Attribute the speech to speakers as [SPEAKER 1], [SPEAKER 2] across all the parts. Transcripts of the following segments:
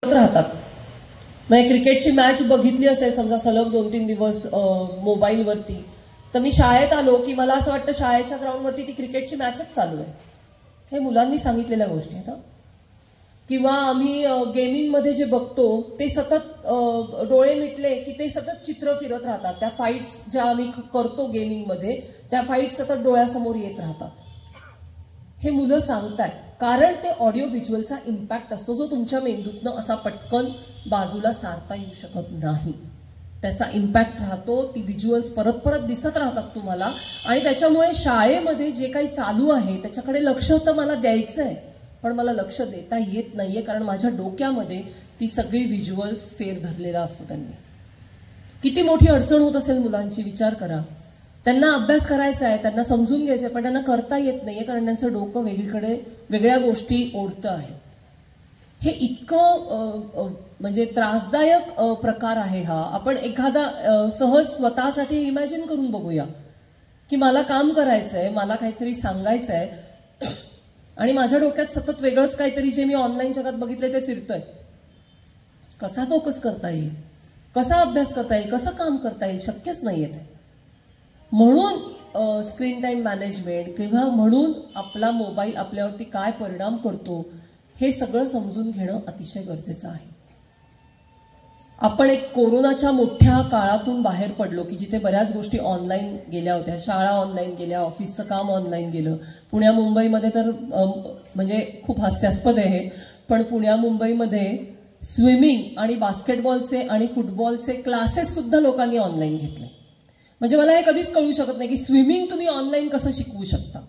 [SPEAKER 1] राहतात. म्हणजे क्रिकेटची मॅच बघितली असेल समजा सलग 2-3 दिवस मोबाईलवरती, तर मी शाळेत आलो की मला असं वाटतं शाळेच्या ग्राउंडवरती ती क्रिकेटची मॅचच चालू आहे. हे मुलांनी सांगितलेल्या गोष्टी आहेत. किंवा आम्ही गेमिंगमध्ये जे बघतो ते सतत डोळे मिटले की ते सतत चित्र फिरत राहतात. त्या फाईट्स ज्या आम्ही करतो गेमिंगमध्ये त्या फाईट्स सतत डोळ्यासमोर येत राहतात. हे मुलं सांगतायत कारण ते ऑडिओ व्हिज्युअलचा इम्पॅक्ट असतो जो तुमच्या मेंदूतनं असा पटकन बाजूला सारता येऊ शकत नाही. त्याचा इम्पॅक्ट राहतो. ती व्हिज्युअल्स परत परत दिसत राहतात तुम्हाला आणि त्याच्यामुळे शाळेमध्ये जे काही चालू आहे त्याच्याकडे लक्ष तर मला द्यायचं आहे पण मला लक्ष देता येत नाहीये कारण माझ्या डोक्यामध्ये ती सगळी व्हिज्युअल्स फेर धरलेला असतो. त्यांनी किती मोठी अडचण होत असेल मुलांची विचार करा. त्यांना अभ्यास करायचा आहे, त्यांना समजून घ्यायचं आहे पण त्यांना करता येत नाहीये कारण त्यांचं डोकं वेगळीकडे वेगळ्या गोष्टी ओढतं आहे. हे इतकं म्हणजे त्रासदायक प्रकार आहे हा. आपण एखादा सहज स्वतःसाठी इमॅजिन करून बघूया की मला काम करायचंय, मला काहीतरी सांगायचंय आणि माझ्या डोक्यात सतत वेगळंच काहीतरी जे मी ऑनलाईन जगात बघितलंय ते फिरतंय. कसा फोकस करता येईल, कसा अभ्यास करता येईल, कसं काम करता येईल, शक्यच नाहीये ते. म्हणून स्क्रीन टाइम मॅनेजमेंट किंवा म्हणून आपला मोबाईल आपल्यावरती काय परिणाम करतो हे सगळं समजून घेणं अतिशय गरजेचं आहे. आपण एक कोरोनाच्या मोठ्या काळातून बाहेर पडलो की जिथे बऱ्याच गोष्टी ऑनलाईन गेल्या होत्या. शाळा ऑनलाईन गेल्या, ऑफिसचं काम ऑनलाईन गेलं. पुण्या मुंबईमध्ये तर म्हणजे खूप हास्यास्पद आहे पण पुण्या मुंबईमध्ये स्विमिंग आणि बास्केटबॉलचे आणि फुटबॉलचे क्लासेस सुद्धा लोकांनी ऑनलाईन घेतले. म्हणजे मला हे कधीच कळू शकत नाही की स्विमिंग तुम्ही ऑनलाईन कसं शिकवू शकता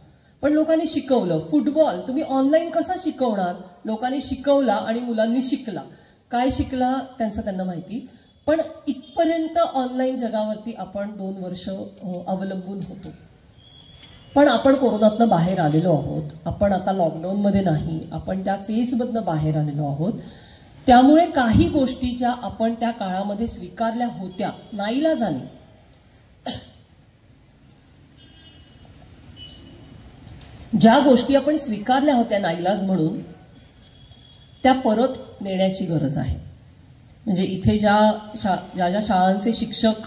[SPEAKER 1] पण लोकांनी शिकवलं. फुटबॉल तुम्ही ऑनलाईन कसा शिकवणार, लोकांनी शिकवला आणि मुलांनी शिकला. काय शिकला त्यांना माहिती पण इथपर्यंत ऑनलाईन जगावरती आपण 2 वर्ष अवलंबून होतो. पण आपण कोरोनातनं बाहेर आलेलो आहोत. आपण आता लॉकडाऊनमध्ये नाही, आपण त्या फेजमधनं बाहेर आलेलो आहोत. त्यामुळे काही गोष्टी ज्या आपण त्या काळामध्ये स्वीकारल्या होत्या नाईलाजाने, ज्या गोष्टी आपण स्वीकारल्या होत्या नाईलाज म्हणून त्या परत नेण्याची गरज आहे. म्हणजे इथे ज्या शाळांचे शिक्षक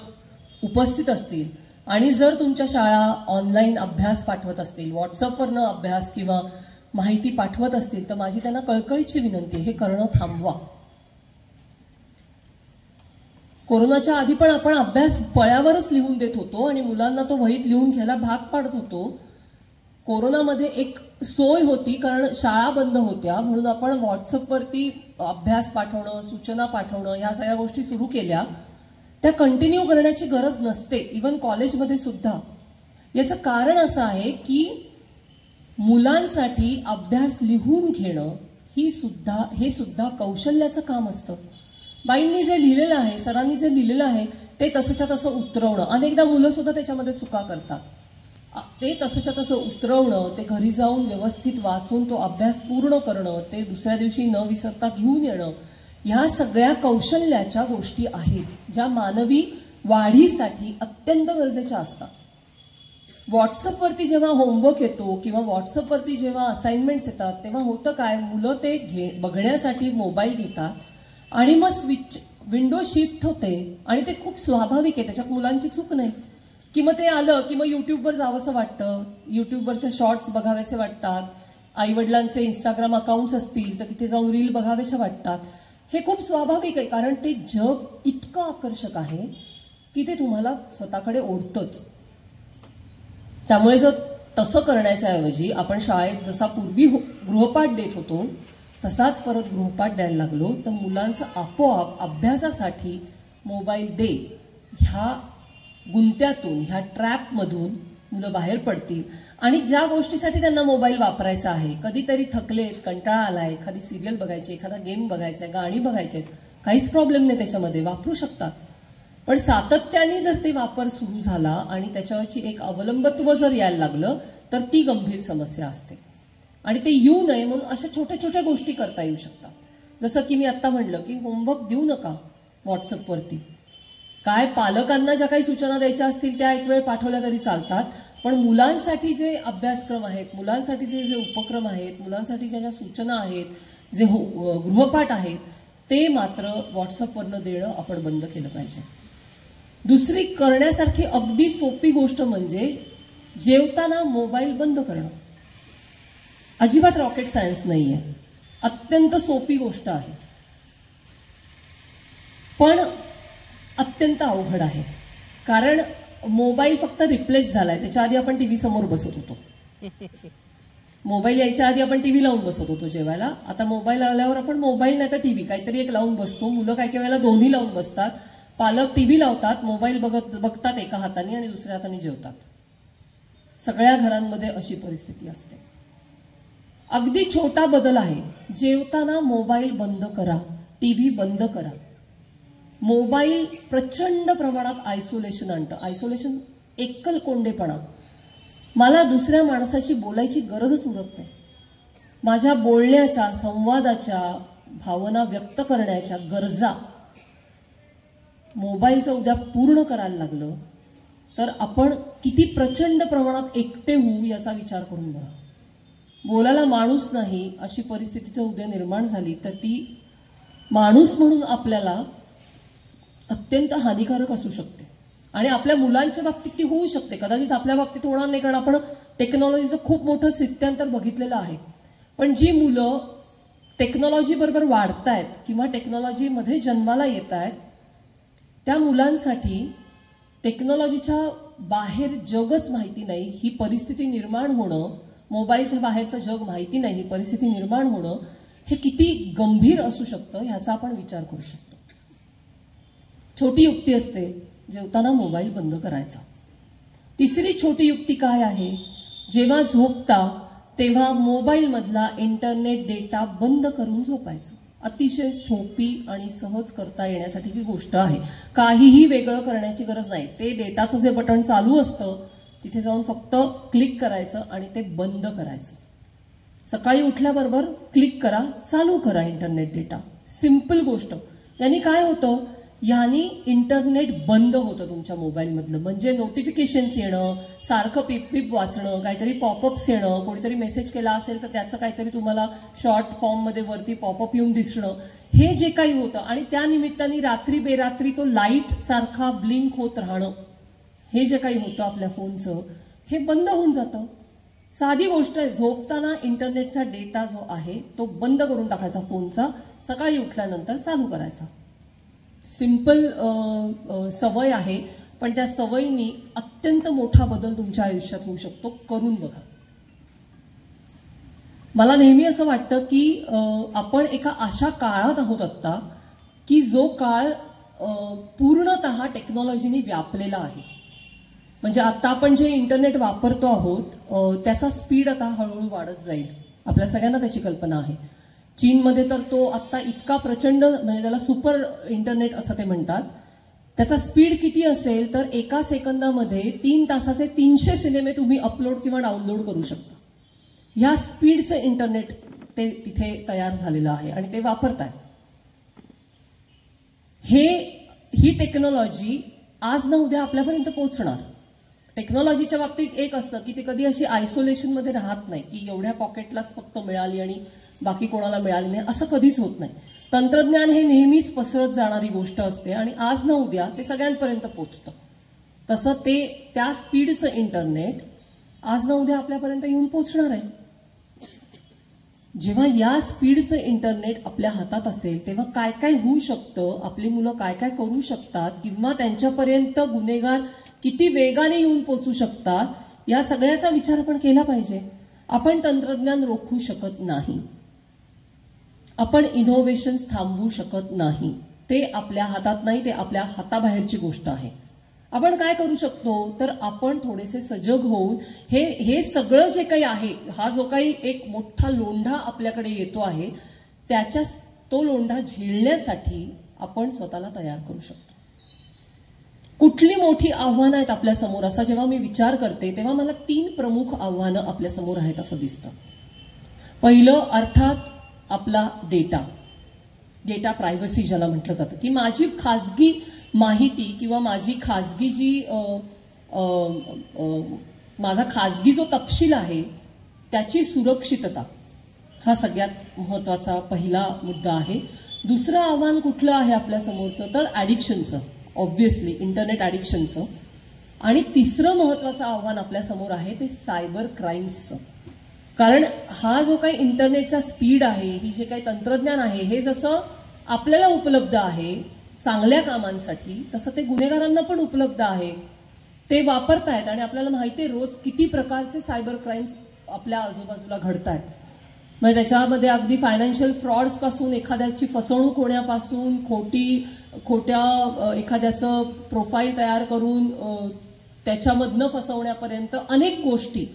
[SPEAKER 1] उपस्थित असतील आणि जर तुमच्या शाळा ऑनलाईन अभ्यास पाठवत असतील, व्हॉट्सअपवरनं अभ्यास किंवा माहिती पाठवत असतील तर माझी त्यांना कळकळीची विनंती आहे, हे करणं थांबवा. कोरोनाच्या आधी पण आपण अभ्यास फळ्यावरच लिहून देत होतो आणि मुलांना तो वहीत लिहून घ्यायला भाग पाडत होतो. कोरोनामध्ये एक सोय होती कारण शाळा बंद होत्या म्हणून आपण व्हॉट्सअपवरती अभ्यास पाठवणं, सूचना पाठवणं ह्या सगळ्या गोष्टी सुरू केल्या. त्या कंटिन्यू करण्याची गरज नसते इव्हन कॉलेजमध्ये सुद्धा. याचं कारण असं आहे की मुलांसाठी अभ्यास लिहून घेणं हे सुद्धा कौशल्याचं काम असतं. बाईंनी जे लिहिलेलं आहे, सरांनी जे लिहिलेलं आहे ते तसंच्या तसं उतरवणं. अनेकदा मुलं सुद्धा त्याच्यामध्ये चुका करतात. ते तसंच्या तसं उतरवणं, ते घरी जाऊन व्यवस्थित वाचून तो अभ्यास पूर्ण करणं, ते दुसऱ्या दिवशी न विसरता घेऊन येणं, ह्या सगळ्या कौशल्याच्या गोष्टी आहेत ज्या मानवी वाढीसाठी अत्यंत गरजेच्या असतात. व्हॉट्सअपवरती जेव्हा होमवर्क येतो किंवा व्हॉट्सअपवरती जेव्हा असाइनमेंट्स येतात तेव्हा होतं काय, मुलं ते बघण्यासाठी मोबाईल घेतात आणि मग विंडो शिफ्ट होते आणि ते खूप स्वाभाविक आहे, त्याच्यात मुलांची चूक नाही. की मग ते आलं की मग युट्यूबवर जावंसं वाटतं, युट्यूबवरच्या शॉर्ट्स बघावेसे वाटतात. आईवडिलांचे इंस्टाग्राम अकाउंट्स असतील तर तिथे जाऊन रील बघावेशा वाटतात. हे खूप स्वाभाविक आहे कारण ते जग इतकं आकर्षक आहे की ते तुम्हाला स्वतःकडे ओढतंच. त्यामुळे जर तसं करण्याच्या ऐवजी आपण शाळेत जसा पूर्वी गृहपाठ देत होतो तसाच परत गृहपाठ द्यायला लागलो तर मुलांचं आपोआप अभ्यासासाठी मोबाईल दे ह्या गुंत्यातून, ह्या ट्रॅपमधून मुलं बाहेर पडतील आणि ज्या गोष्टीसाठी त्यांना मोबाईल वापरायचा आहे, कधीतरी थकलेत, कंटाळा आलाय, एखादी सिरियल बघायची, एखादा गेम बघायचा, गाणी बघायचे, काहीच प्रॉब्लेम नाही त्याच्यामध्ये, वापरू शकतात. पण सातत्याने जर ते वापर सुरू झाला आणि त्याच्यावरची एक अवलंबत्व जर यायला लागलं तर ती गंभीर समस्या असते. आणि ते येऊ नये म्हणून अशा छोट्या छोट्या गोष्टी करता येऊ शकतात. जसं की मी आता म्हणलं की होमवर्क देऊ नका व्हॉट्सअपवरती. काय पालकांना ज्या काही सूचना द्यायच्या असतील त्या एक वेळ पाठवल्या तरी चालतात पण मुलांसाठी जे अभ्यासक्रम आहेत, मुलांसाठी जे उपक्रम आहेत, मुलांसाठी ज्या सूचना आहेत, जे गृहपाठ आहेत ते मात्र व्हॉट्सअपवरनं देणं आपण बंद केलं पाहिजे. दुसरी करण्यासारखी अगदी सोपी गोष्ट म्हणजे जेवताना मोबाईल बंद करणं. अजिबात रॉकेट सायन्स नाहीये, अत्यंत सोपी गोष्ट आहे, पण अत्यंत अवघड आहे. कारण मोबाईल फक्त रिप्लेस झालाय. त्याच्या आधी आपण टीव्ही समोर बसत होतो. मोबाईल यायच्या आधी आपण टीव्ही लावून बसत होतो जेवायला. आता मोबाईल आल्यावर आपण मोबाईल नाही तर टीव्ही काहीतरी एक लावून बसतो. मुलं काही काही वेळेला दोन्ही लावून बसतात. पालक टीव्ही लावतात, मोबाईल बघतात एका हाताने आणि दुसऱ्या हाताने जेवतात. सगळ्या घरांमध्ये अशी परिस्थिती असते. अगदी छोटा बदल आहे. जेवताना मोबाईल बंद करा, टीव्ही बंद करा. मोबाईल प्रचंड प्रमाणात आयसोलेशन आणतं. आयसोलेशन, एकलकोंडेपणा. मला दुसऱ्या माणसाशी बोलायची गरजच उरत नाही. माझ्या बोलण्याच्या, संवादाच्या, भावना व्यक्त करण्याच्या गरजा मोबाईलचं उद्या पूर्ण करायला लागलं तर आपण किती प्रचंड प्रमाणात एकटे होऊ याचा विचार करून बघा. बोलायला माणूस नाही अशी परिस्थिती जर उद्या निर्माण झाली तर ती माणूस म्हणून आपल्याला अत्यंत हानिकारक असू शकते. आणि आपल्या मुलांच्या बाबतीत ती होऊ शकते. कदाचित आपल्या बाबतीत होणार नाही कारण आपण टेक्नॉलॉजीचं खूप मोठं स्थित्यांतर बघितलेलं आहे. पण जी मुलं टेक्नॉलॉजी बरोबर वाढतायत किंवा टेक्नॉलॉजीमध्ये जन्माला येत आहेत त्या मुलांसाठी टेक्नॉलॉजीच्या बाहेर जगच माहिती नाही ही परिस्थिती निर्माण होणं, मोबाईलच्या बाहेरचं जग माहिती नाही ही परिस्थिती निर्माण होणं, हे किती गंभीर असू शकतं ह्याचा आपण विचार करू शकतो. छोटी युक्ती असते, जेवताना मोबाईल बंद करायचा. तिसरी छोटी युक्ती काय आहे? जेव्हा झोपता तेव्हा मोबाईलमधला इंटरनेट डेटा बंद करून झोपायचं. अतिशय सोपी आणि सहज करता येण्यासाठी ही गोष्ट आहे. काहीही वेगळं करण्याची गरज नाही. ते डेटाचं जे बटन चालू असतं तिथे जाऊन फक्त क्लिक करायचं आणि ते बंद करायचं. सकाळी उठल्याबरोबर क्लिक करा, चालू करा इंटरनेट डेटा. सिंपल गोष्ट. यांनी काय होतं? यांनी इंटरनेट बंद होतं तुमच्या मोबाईलमधलं. म्हणजे नोटिफिकेशन्स येणं, सारखं पिप पिप वाचणं, काहीतरी पॉपअप्स येणं, कोणीतरी मेसेज केला असेल तर त्याचं काहीतरी तुम्हाला शॉर्ट फॉर्ममध्ये वरती पॉपअप येऊन दिसणं, हे जे काही होतं आणि त्या निमित्ताने रात्री बेरात्री तो लाईट सारखा ब्लिंक होत राहणं, हे जे काही होतं आपल्या फोनचं, हे बंद होऊन जातं. साधी गोष्ट आहे. झोपताना इंटरनेटचा डेटा जो आहे तो बंद करून टाकायचा फोनचा, सकाळी उठल्यानंतर चालू करायचा. सिंपल सवय आहे, पण त्या सवयीनी अत्यंत मोठा बदल तुमच्या आयुष्यात होऊ शकतो. करून बघा. मला नेहमी असं वाटतं की आपण एका अशा काळात आहोत आत्ता की जो काळ पूर्णतः टेक्नॉलॉजीनी व्यापलेला आहे. म्हणजे आता आपण जे इंटरनेट वापरतो आहोत त्याचा स्पीड आता हळूहळू वाढत जाईल. आपल्या सगळ्यांना त्याची कल्पना आहे. चीनमध्ये तर तो आत्ता इतका प्रचंड, म्हणजे त्याला सुपर इंटरनेट असं ते म्हणतात. त्याचा स्पीड किती असेल तर एका सेकंदामध्ये 3 तासाचे 300 सिनेमे तुम्ही अपलोड किंवा डाउनलोड करू शकता. ह्या स्पीडचं इंटरनेट ते तिथे तयार झालेलं आहे आणि ते वापरतात. ही टेक्नॉलॉजी आज ना उद्या आपल्यापर्यंत पोहोचणार. टेक्नॉलॉजीच्या बाबतीत एक असतं की ते कधी अशी आयसोलेशनमध्ये राहत नाही की एवढ्या पॉकेटलाच फक्त मिळाली आणि बाकी कोणाला मिळाली नाही, असं कधीच होत नाही. तंत्रज्ञान हे नेहमीच पसरत जाणारी गोष्ट असते आणि आज ना उद्या ते सगळ्यांपर्यंत पोहोचतं. तसं ते त्या स्पीडचं इंटरनेट आज ना उद्या आपल्यापर्यंत येऊन पोहोचणार आहे. जेव्हा या स्पीडचं इंटरनेट आपल्या हातात असेल तेव्हा काय काय होऊ शकतं, आपली मुलं काय काय करू शकतात किंवा त्यांच्यापर्यंत गुन्हेगार किती वेगाने येऊन पोहोचू शकतात, या सगळ्याचा विचार आपण केला पाहिजे. आपण तंत्रज्ञान रोखू शकत नाही, आपण इनोव्हेशन्स थांबवू शकत नाही. ते आपल्या हातात नाही, ते आपल्या हाताबाहेरची गोष्ट आहे. आपण काय करू शकतो तर आपण थोडेसे सजग होऊन हे सगळं जे काही आहे, हा जो काही एक मोठा लोंढा आपल्याकडे येतो आहे, तो लोंढा झेलण्यासाठी आपण स्वतःला तयार करू शकतो. कुठली मोठी आव्हानं आहेत आपल्या समोर असा जेव्हा मी विचार करते तेव्हा मला 3 प्रमुख आव्हानं आपल्या समोर आहेत असं दिसतं. पहिलं अर्थात आपला डेटा प्रायव्हसी ज्याला म्हटलं जातं, की माझी खाजगी माहिती किंवा माझी खाजगी जी माझा खाजगी जो तपशील आहे त्याची सुरक्षितता हा सगळ्यात महत्त्वाचा पहिला मुद्दा आहे. दुसरं आव्हान कुठलं आहे आपल्या समोरचं, तर ॲडिक्शनचं, ऑब्व्हियसली इंटरनेट ॲडिक्शनचं. आणि तिसरं महत्त्वाचं आव्हान आपल्यासमोर आहे ते सायबर क्राईम्सचं. कारण हा जो काही इंटरनेटचा स्पीड आहे, ही जे काही तंत्रज्ञान आहे, हे जसं आपल्याला उपलब्ध आहे चांगल्या कामांसाठी, तसं ते गुन्हेगारांना पण उपलब्ध आहे. ते वापरतायत आणि आपल्याला माहिती आहे रोज किती प्रकारचे सायबर क्राईम्स आपल्या आजूबाजूला घडत आहेत. म्हणजे त्याच्यामध्ये अगदी फायनान्शियल फ्रॉड्स पासून, एखाद्याची फसवणूक होण्यापासून, खोट्या एखाद्याचं प्रोफाईल तयार करून त्याच्यामधनं फसवण्यापर्यंत अनेक गोष्टी.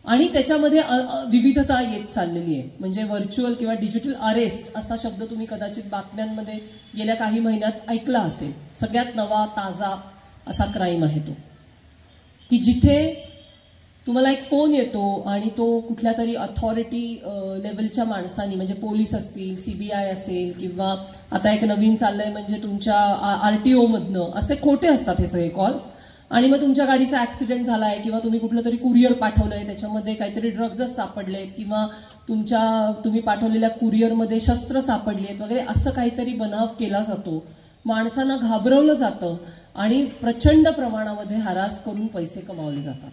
[SPEAKER 1] आणि त्याच्यामध्ये विविधता येत चाललेली आहे. म्हणजे व्हर्च्युअल किंवा डिजिटल अरेस्ट असा शब्द तुम्ही कदाचित बातम्यांमध्ये गेल्या काही महिन्यात ऐकला असेल. सगळ्यात नवा ताजा असा क्राईम आहे तो, की जिथे तुम्हाला एक फोन येतो आणि तो कुठल्या तरी अथॉरिटी लेवलच्या माणसांनी, म्हणजे पोलीस असतील, सीबीआय असेल, किंवा आता एक नवीन चाललंय म्हणजे तुमच्या RTO मधनं, असे खोटे असतात हे सगळे कॉल्स. आणि मग तुमच्या गाडीचा ऍक्सिडेंट झालाय किंवा तुम्ही कुठलं तरी कुरिअर पाठवलंय, त्याच्यामध्ये काहीतरी ड्रग्जच सापडलेत किंवा तुम्ही पाठवलेल्या कुरिअरमध्ये शस्त्र सापडली आहेत वगैरे, असं काहीतरी बनाव केला जातो. माणसांना घाबरवलं जातं आणि प्रचंड प्रमाणामध्ये हरास करून पैसे कमावले जातात.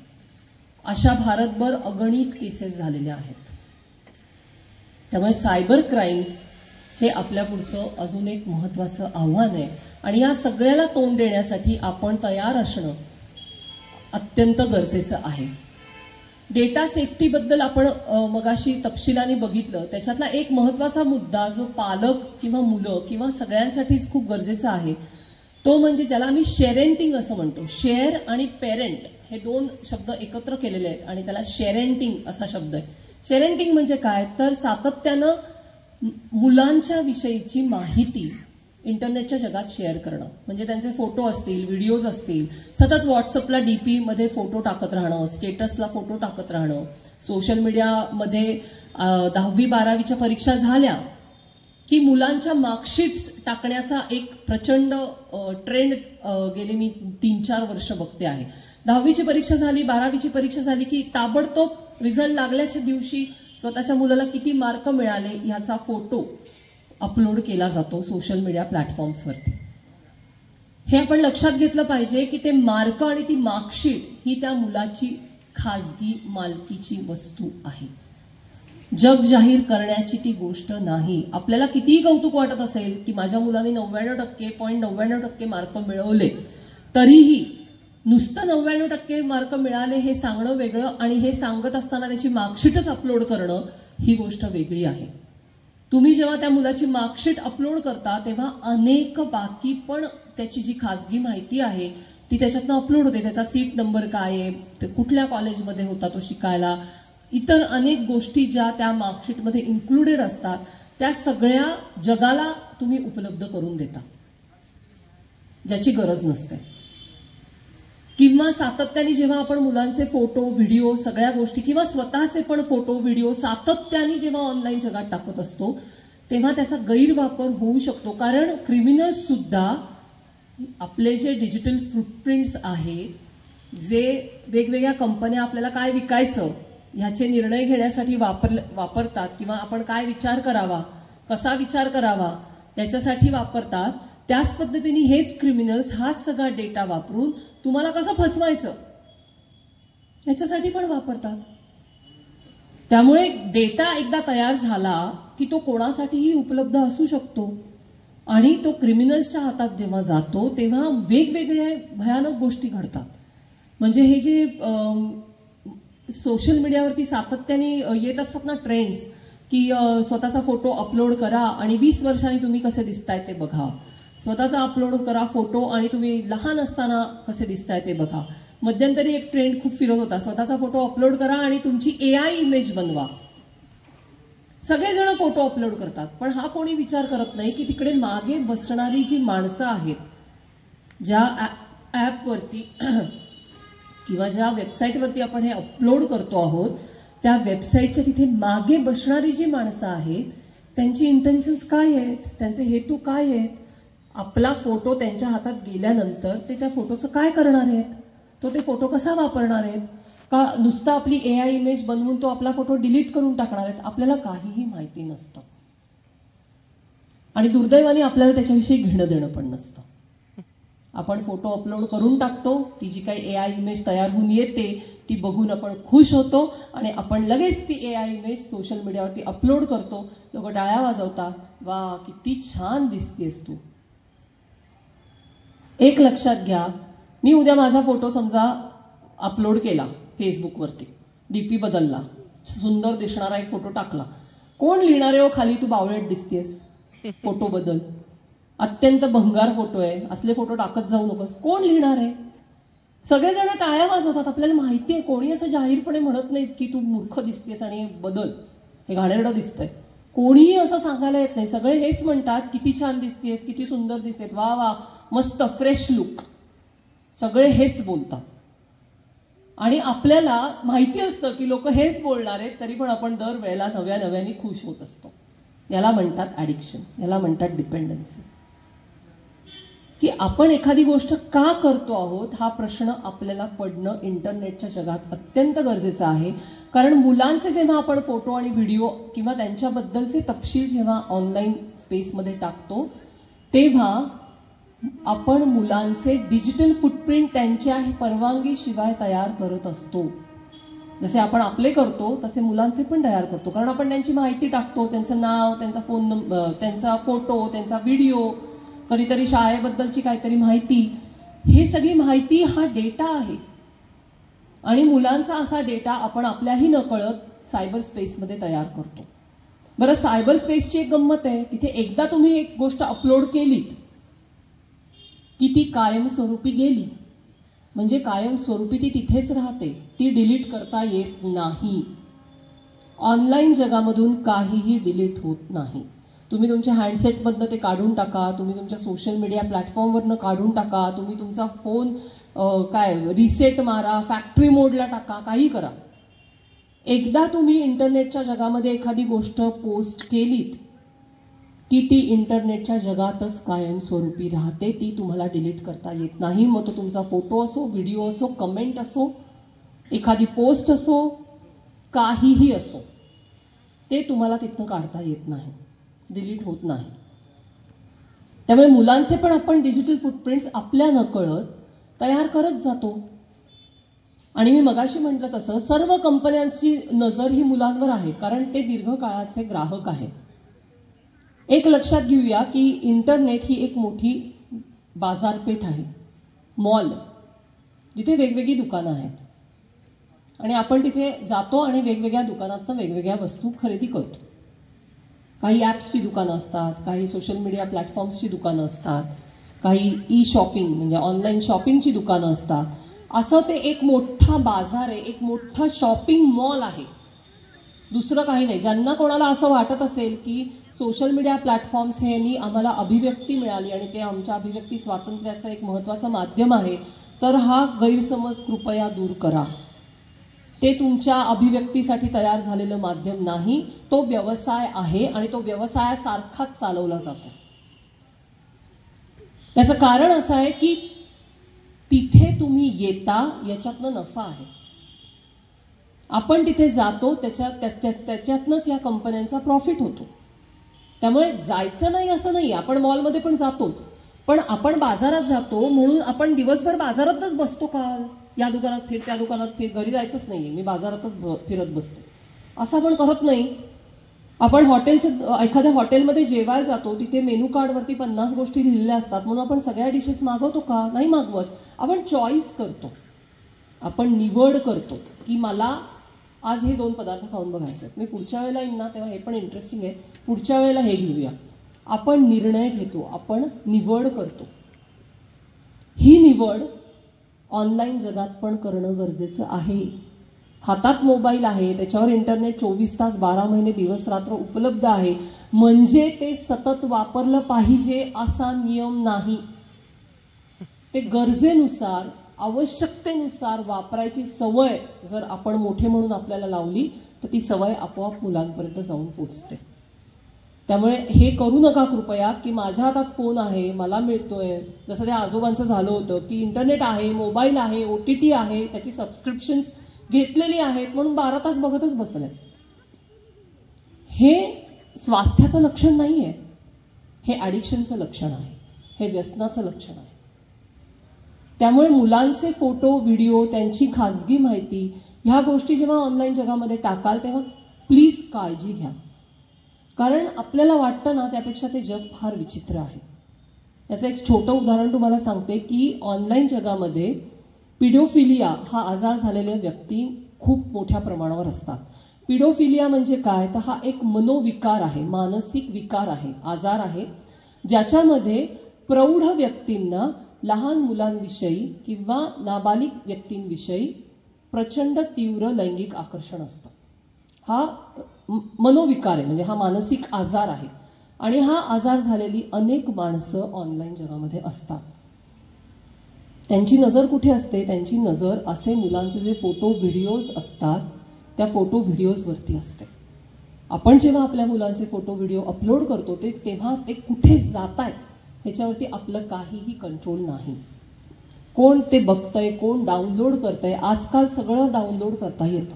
[SPEAKER 1] अशा भारतभर अगणित केसेस झालेल्या आहेत. त्यामुळे सायबर क्राईम्स हे आपल्या पुढचं अजून एक महत्त्वाचं आव्हान आहे. आणि या सगळ्याला तोंड देण्यासाठी आपण तयार असणं अत्यंत गरजेचं आहे. डेटा सेफ्टीबद्दल आपण मगाशी तपशिलाने बघितलं. त्याच्यातला एक महत्त्वाचा मुद्दा जो पालक किंवा मुलं किंवा सगळ्यांसाठीच खूप गरजेचा आहे, तो म्हणजे ज्याला आम्ही शेरेंटिंग असं म्हणतो. शेअर आणि पेरेंट हे दोन शब्द एकत्र केलेले आहेत आणि त्याला शेरेंटिंग असा शब्द आहे. शेरेंटिंग म्हणजे काय, तर सातत्यानं मुलांच्या विषयीची माहिती इंटरनेटच्या जगात शेअर करणं. म्हणजे त्यांचे फोटो असतील, व्हिडिओज असतील, सतत व्हॉट्सअपला DP मध्ये फोटो टाकत राहणं, स्टेटसला फोटो टाकत राहणं. सोशल मीडियामध्ये 10वी-12वीच्या परीक्षा झाल्या की मुलांच्या मार्कशीट्स टाकण्याचा एक प्रचंड ट्रेंड गेले मी 3-4 वर्ष बघते आहे. 10वीची परीक्षा झाली, 12वीची परीक्षा झाली की ताबडतोब रिझल्ट लागल्याच्या दिवशी स्वतःच्या मुलाला किती मार्क मिळाले ह्याचा फोटो अपलोड केला जातो सोशल मीडिया प्लॅटफॉर्म्सवरती. हे आपण लक्षात घेतलं पाहिजे की ते मार्क आणि ती मार्कशीट ही त्या मुलाची खाजगी मालकीची वस्तू आहे. जग जाहीर करण्याची ती गोष्ट नाही. आपल्याला कितीही कौतुक वाटत असेल की माझ्या मुलाने 99.99% मार्क मिळवले, तरीही नुसतं 99% मार्क मिळाले हे सांगणं वेगळं आणि हे सांगत असताना त्याची मार्कशीटच अपलोड करणं ही गोष्ट वेगळी आहे. तुम्ही जेव्हा त्या मुलाची मार्कशीट अपलोड करता तेव्हा अनेक बाकी पण त्याची जी खाजगी माहिती आहे ती त्याच्यातनं अपलोड होते. त्याचा सीट नंबर काय आहे, ते कुठल्या कॉलेजमध्ये होता तो शिकायला, इतर अनेक गोष्टी ज्या त्या मार्कशीटमध्ये इन्क्लुडेड असतात त्या सगळ्या जगाला तुम्ही उपलब्ध करून देता, ज्याची गरज नसते. किंवा सातत्याने जेव्हा आपण मुलांचे फोटो, व्हिडिओ, सगळ्या गोष्टी किंवा स्वतःचे पण फोटो, व्हिडिओ सातत्याने जेव्हा ऑनलाईन जगात टाकत असतो तेव्हा त्याचा गैरवापर होऊ शकतो. कारण क्रिमिनल्स सुद्धा आपले जे डिजिटल फुटप्रिंट्स आहेत, जे वेगवेगळ्या कंपन्या आपल्याला काय विकायचं ह्याचे निर्णय घेण्यासाठी वापरतात किंवा आपण काय विचार करावा, कसा विचार करावा याच्यासाठी वापरतात, त्याच पद्धतीने हेच क्रिमिनल्स हाच सगळा डेटा वापरून तुम्हाला कसं फसवायचं याच्यासाठी पण वापरतात. त्यामुळे डेटा एकदा तयार झाला की तो कोणासाठीही उपलब्ध असू शकतो आणि तो क्रिमिनल्सच्या हातात जेव्हा जातो तेव्हा वेगवेगळ्या भयानक गोष्टी घडतात. म्हणजे हे जे सोशल मीडियावरती सातत्याने येत असतात ना ट्रेंड्स, की स्वतःचा फोटो अपलोड करा आणि 20 वर्षांनी तुम्ही कसे दिसताय ते बघा, स्वतःचा अपलोड करा फोटो आणि तुम्ही लहान असताना कसे दिसताय ते बघा. मध्यंतरी एक ट्रेंड खूप फिरत होता, स्वतःचा फोटो अपलोड करा आणि तुमची AI इमेज बनवा. सगळेजण फोटो अपलोड करतात, पण हा कोणी विचार करत नाही की तिकडे मागे बसणारी जी माणसं आहेत, ज्या ॲपवरती किंवा ज्या वेबसाईटवरती आपण हे अपलोड करतो आहोत, त्या वेबसाईटच्या तिथे मागे बसणारी जी माणसं आहेत त्यांची इंटेन्शन्स काय आहेत, त्यांचे हेतू काय आहेत, आपला फोटो त्यांच्या हातात गेल्यानंतर ते त्या फोटोचं काय करणार आहेत, तो ते फोटो कसा वापरणार आहेत, का नुसता आपली AI इमेज बनवून तो आपला फोटो डिलीट करून टाकणार आहेत, आपल्याला काहीही माहिती नसतं. आणि दुर्दैवाने आपल्याला त्याच्याविषयी घेणं देणं पण नसतं. आपण फोटो अपलोड करून टाकतो, ती जी काही AI इमेज तयार होऊन येते ती बघून आपण खुश होतो आणि आपण लगेच ती AI इमेज सोशल मीडियावरती अपलोड करतो. लोक टाळ्या वाजवतात, वा किती छान दिसतेस तू. एक लक्षात घ्या, मी उद्या माझा फोटो समजा अपलोड केला फेसबुकवरती, DP बदलला, सुंदर दिसणारा एक फोटो टाकला, कोण लिहिणार आहे हो खाली तू बावळट दिसतेस, फोटो बदल, अत्यंत भंगार फोटो आहे, असले फोटो टाकत जाऊ नकोस, कोण लिहिणार आहे? सगळेजण टाळ्या वाजवतात. आपल्याला माहिती आहे कोणी असं जाहीरपणे म्हणत नाहीत की तू मूर्ख दिसतेस आणि बदल, हे घाणेरडं दिसतंय, कोणीही असं सांगायला येत नाही. सगळे हेच म्हणतात किती छान दिसतेस, किती सुंदर दिसतेस, वा वा मस्त फ्रेश लुक, सगळे हेच बोलतात. आणि आपल्याला माहिती असतं की लोक हेच बोलणार आहेत, तरी पण आपण दरवेळेला नव्या नव्याने खुश होत असतो. याला म्हणतात ॲडिक्शन, याला म्हणतात डिपेंडन्सी. की आपण एखादी गोष्ट का करतो आहोत हा प्रश्न आपल्याला पडणं इंटरनेटच्या जगात अत्यंत गरजेचं आहे. कारण मुलांचे जेव्हा आपण फोटो आणि व्हिडिओ किंवा त्यांच्याबद्दलचे तपशील जेव्हा ऑनलाईन स्पेसमध्ये टाकतो, तेव्हा आपण मुलांचे डिजिटल फुटप्रिंट त्यांच्या परवानगीशिवाय तयार करत असतो. जसे आपण आपले करतो तसे मुलांचे पण तयार करतो. कारण आपण त्यांची माहिती टाकतो, त्यांचं नाव, त्यांचा फोन नंबर, त्यांचा फोटो, त्यांचा व्हिडिओ, कधीतरी शाळेबद्दलची काहीतरी माहिती. हे सगळी माहिती हा डेटा आहे आणि मुलांचा असा डेटा आपण आपल्याही नकळत सायबर स्पेसमध्ये तयार करतो. बरं, सायबर स्पेसची एक गंमत आहे, तिथे एकदा तुम्ही एक गोष्ट अपलोड केलीत की ती कायमस्वरूपी गेली, म्हणजे कायमस्वरूपी ती तिथेच राहते, ती डिलीट करता येत नाही. ऑनलाईन जगामधून काहीही डिलीट होत नाही. तुम्ही तुमच्या हँडसेटमधनं ते काढून टाका, तुम्ही तुमच्या सोशल मीडिया प्लॅटफॉर्मवरनं काढून टाका, तुम्ही तुमचा फोन रिसेट मारा, फॅक्टरी मोडला टाका, काही करा. एकदा तुम्ही इंटरनेटच्या जगामध्ये एखादी गोष्ट पोस्ट केलीत की ती इंटरनेटच्या जगातच कायमस्वरूपी राहते, ती तुम्हाला डिलीट करता येत नाही. मग तो तुमचा फोटो असो, व्हिडिओ असो, कमेंट असो, एखादी पोस्ट असो, काहीही असो, ते तुम्हाला तिथनं काढता येत नाही, डिलीट होत नाही. त्यामुळे मुलांचे पण आपण डिजिटल फुटप्रिंट्स आपल्या नकळत तयार करत जातो. आणि मी मगाशी म्हटलं तसं सर्व कंपन्यांची नजर ही मुलांवर आहे, कारण ते दीर्घकाळाचे ग्राहक आहेत. एक लक्षात घेऊया की इंटरनेट ही एक मोठी बाजारपेठ आहे, मॉल, जिथे वेगवेगळी दुकानं आहेत आणि आपण तिथे जातो आणि वेगवेगळ्या दुकानातनं वेगवेगळ्या वस्तू खरेदी करतो. काही ॲप्सची दुकानं असतात, काही सोशल मीडिया प्लॅटफॉर्म्सची दुकानं असतात, काही ई शॉपिंग म्हणजे ऑनलाईन शॉपिंगची दुकानं असतात. असं ते एक मोठा बाजार आहे, एक मोठा शॉपिंग मॉल आहे, दुसरं काही नाही. ज्यांना कोणाला असं वाटत असेल की सोशल मीडिया प्लॅटफॉर्म्स ह्यांनी आम्हाला अभिव्यक्ती मिळाली आणि ते आमच्या अभिव्यक्ती स्वातंत्र्याचं एक महत्त्वाचं माध्यम आहे, तर हा गैरसमज कृपया दूर करा. ते तुमच्या अभिव्यक्तीसाठी तयार झालेलं माध्यम नाही, तो व्यवसाय आहे आणि तो व्यवसायासारखाच चालवला जातो. याचं कारण असं आहे की तिथे तुम्ही येता याच्यातनं नफा आहे. आपण तिथे जातो त्याच्यातनंच या कंपन्यांचा प्रॉफिट होतो. त्यामुळे जायचं नाही असं नाही, आपण मॉलमध्ये पण जातोच, पण आपण बाजारात जातो म्हणून आपण दिवसभर बाजारातच बसतो का, या दुकानात फिर त्या दुकानात फिर, घरी जायचंच नाहीये, मी बाजारातच फिरत बसतो, असं आपण करत नाही. आपण एखाद्या हॉटेलमध्ये जेवायला जातो, तिथे मेनू कार्डवरती 50 गोष्टी लिहिलेल्या असतात, म्हणून आपण सगळ्या डिशेस मागवतो का, नाही मागवत. आपण चॉईस करतो, आपण निवड करतो की मला आज हे 2 पदार्थ खाऊन बघायचे, मी पुढच्या वेळेला येईन ना तेव्हा हे पण इंटरेस्टिंग आहे, पुढच्या वेळेला हे घेऊया. आपण निर्णय घेतो, आपण निवड करतो. ही निवड ऑनलाईन जगात पण करणं गरजेचं आहे. हातात मोबाईल आहे, त्याच्यावर इंटरनेट 24 तास 12 महिने दिवस रात्र उपलब्ध आहे, म्हणजे ते सतत वापरलं पाहिजे असा नियम नाही. ते गरजेनुसार, आवश्यकतेनुसार वापरायची सवय जर आपण मोठे म्हणून आपल्याला लावली तर ती सवय आपोआप मुलांपर्यंत जाऊन पोचते. त्यामुळे हे करू नका कृपया की माझ्या हातात फोन आहे, मला मिळतोय, जसं त्या आजोबांचं झालं होतं की इंटरनेट आहे, मोबाईल आहे, OTT आहे, त्याची सबस्क्रिप्शन्स घेतलेली आहेत म्हणून 12 तास बघतच बसले. हे स्वास्थ्याचं लक्षण नाही आहे. हे ॲडिक्शनचं लक्षण आहे, हे व्यसनाचं लक्षण आहे. त्यामुळे मुलांचे फोटो व्हिडिओ, त्यांची खाजगी माहिती, ह्या गोष्टी जेव्हा ऑनलाईन जगामध्ये टाकाल तेव्हा प्लीज काळजी घ्या. कारण आपल्याला वाटतं ना त्यापेक्षा ते जग फार विचित्र आहे. याचं एक छोटं उदाहरण तुम्हाला सांगते की ऑनलाईन जगामध्ये पिडोफिलिया हा आजार झालेल्या व्यक्ती खूप मोठ्या प्रमाणावर असतात. पिडोफिलिया म्हणजे काय, तर हा एक मनोविकार आहे, मानसिक विकार आहे, आजार आहे, ज्याच्यामध्ये प्रौढ व्यक्तींना लहान मुलांविषयी किंवा नाबालिग व्यक्तींविषयी प्रचंड तीव्र लैंगिक आकर्षण असतं. हा मनोविकार आहे, म्हणजे हा मानसिक आजार आहे. आणि हा आजार झालेली अनेक माणसं ऑनलाईन जगामध्ये असतात. त्यांची नजर कुठे असते, त्यांची नजर असे मुलांचे जे फोटो व्हिडिओज असतात त्या फोटो व्हिडिओजवरती असते. आपण जेव्हा आपल्या मुलांचे फोटो व्हिडिओ अपलोड करतो तेव्हा ते कुठे जात आहेत ह्याच्यावरती आपलं काहीही कंट्रोल नाही. कोण ते बघतंय, कोण डाउनलोड करतंय, आजकाल सगळं डाउनलोड करता येतं,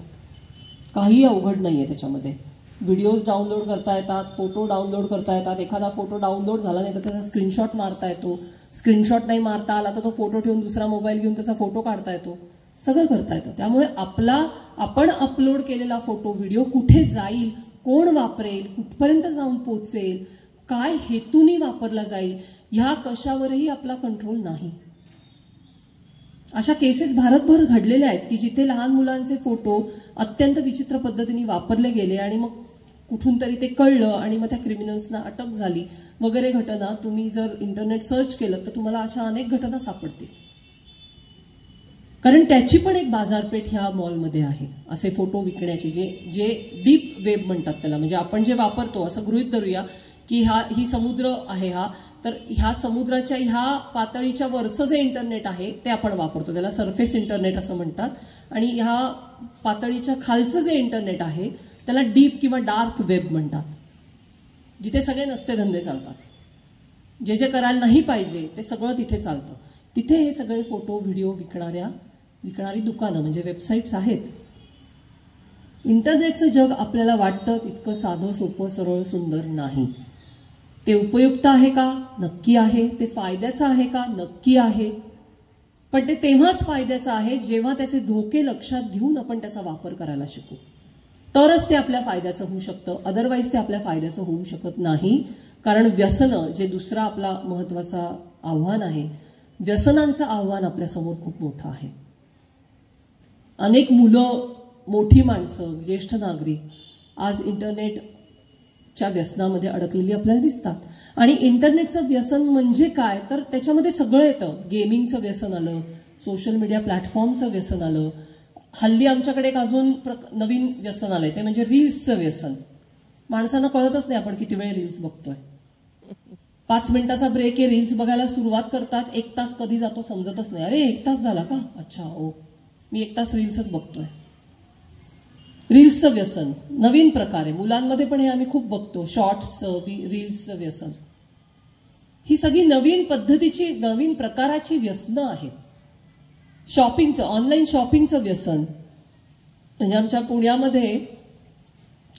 [SPEAKER 1] काही अवघड नाही आहे त्याच्यामध्ये. व्हिडिओज डाउनलोड करता येतात, फोटो डाउनलोड करता येतात. एखादा फोटो डाउनलोड झाला नाही तर त्याचा स्क्रीनशॉट मारता येतो, स्क्रीनशॉट नाही मारता आला तर तो फोटो ठेवून दुसरा मोबाईल घेऊन त्याचा फोटो काढता येतो, सगळं करता येतं. त्यामुळे आपण अपलोड केलेला फोटो व्हिडिओ कुठे जाईल, कोण वापरेल, कुठपर्यंत जाऊन पोचेल, काय हेतूनी वापरला जाईल, ह्या कशावरही आपला कंट्रोल नाही. अशा केसेस भारतभर घडलेल्या आहेत की जिथे लहान मुलांचे फोटो अत्यंत विचित्र पद्धतीने वापरले गेले आणि मग कुठून तरी ते कळलं आणि मग त्या क्रिमिनल्सना अटक झाली वगैरे घटना. तुम्ही जर इंटरनेट सर्च केलं तर तुम्हाला अशा अनेक घटना सापडतील. कारण त्याची पण एक बाजारपेठ ह्या मॉलमध्ये आहे, असे फोटो विकण्याची, जे डीप वेब म्हणतात त्याला. म्हणजे आपण जे वापरतो, असं गृहीत धरूया की ही समुद्र आहे हा, तर ह्या समुद्राच्या ह्या पातळीच्या वरचं जे इंटरनेट आहे ते आपण वापरतो, त्याला सरफेस इंटरनेट असं म्हणतात. आणि ह्या पातळीच्या खालचं जे इंटरनेट आहे त्याला डीप किंवा डार्क वेब म्हणतात, जिथे सगळे नसते धंदे चालतात, जे जे करायला नाही पाहिजे ते सगळं तिथे चालतं. तिथे हे सगळे फोटो व्हिडिओ विकणारी दुकानं म्हणजे वेबसाईट्स आहेत. इंटरनेटचं जग आपल्याला वाटतं तितकं साधं सोपं सरळ सुंदर नाही. ते उपयुक्त आहे का, नक्की आहे. ते फायद्याचं आहे का, नक्की आहे. पण ते तेव्हाच फायद्याचं आहे जेव्हा त्याचे धोके लक्षात घेऊन आपण त्याचा वापर करायला शिकू, तरच ते आपल्या फायद्याचं होऊ शकतं. अदरवाईज ते आपल्या फायद्याचं होऊ शकत नाही. कारण व्यसनं, जे दुसरा आपला महत्वाचा आव्हान आहे, व्यसनांचं आव्हान आपल्यासमोर खूप मोठं आहे. अनेक मुलं, मोठी माणसं, ज्येष्ठ नागरिक आज इंटरनेटच्या व्यसनामध्ये अडकलेली आपल्याला दिसतात. आणि इंटरनेटचं व्यसन म्हणजे काय, तर त्याच्यामध्ये सगळं येतं. गेमिंगचं व्यसन आलं, सोशल मीडिया प्लॅटफॉर्मचं व्यसन आलं, हल्ली आमच्याकडे एक अजून नवीन व्यसन आलंय ते म्हणजे रील्सचं व्यसन. माणसांना कळतच नाही आपण किती वेळ रील्स बघतोय. 5 मिनिटाचा ब्रेक आहे, रील्स बघायला सुरुवात करतात, 1 तास कधी जातो समजतच नाही. अरे 1 तास झाला का, अच्छा ओ मी 1 तास रील्सच बघतोय. रील्सचं व्यसन नवीन प्रकारे मुलांमध्ये पण हे आम्ही खूप बघतो, शॉर्ट्सचं रील्सचं व्यसन. ही सगळी नवीन पद्धतीची, नवीन प्रकाराची व्यसनं आहेत. शॉपिंगचं, ऑनलाईन शॉपिंगचं व्यसन म्हणजे आमच्या पुण्यामध्ये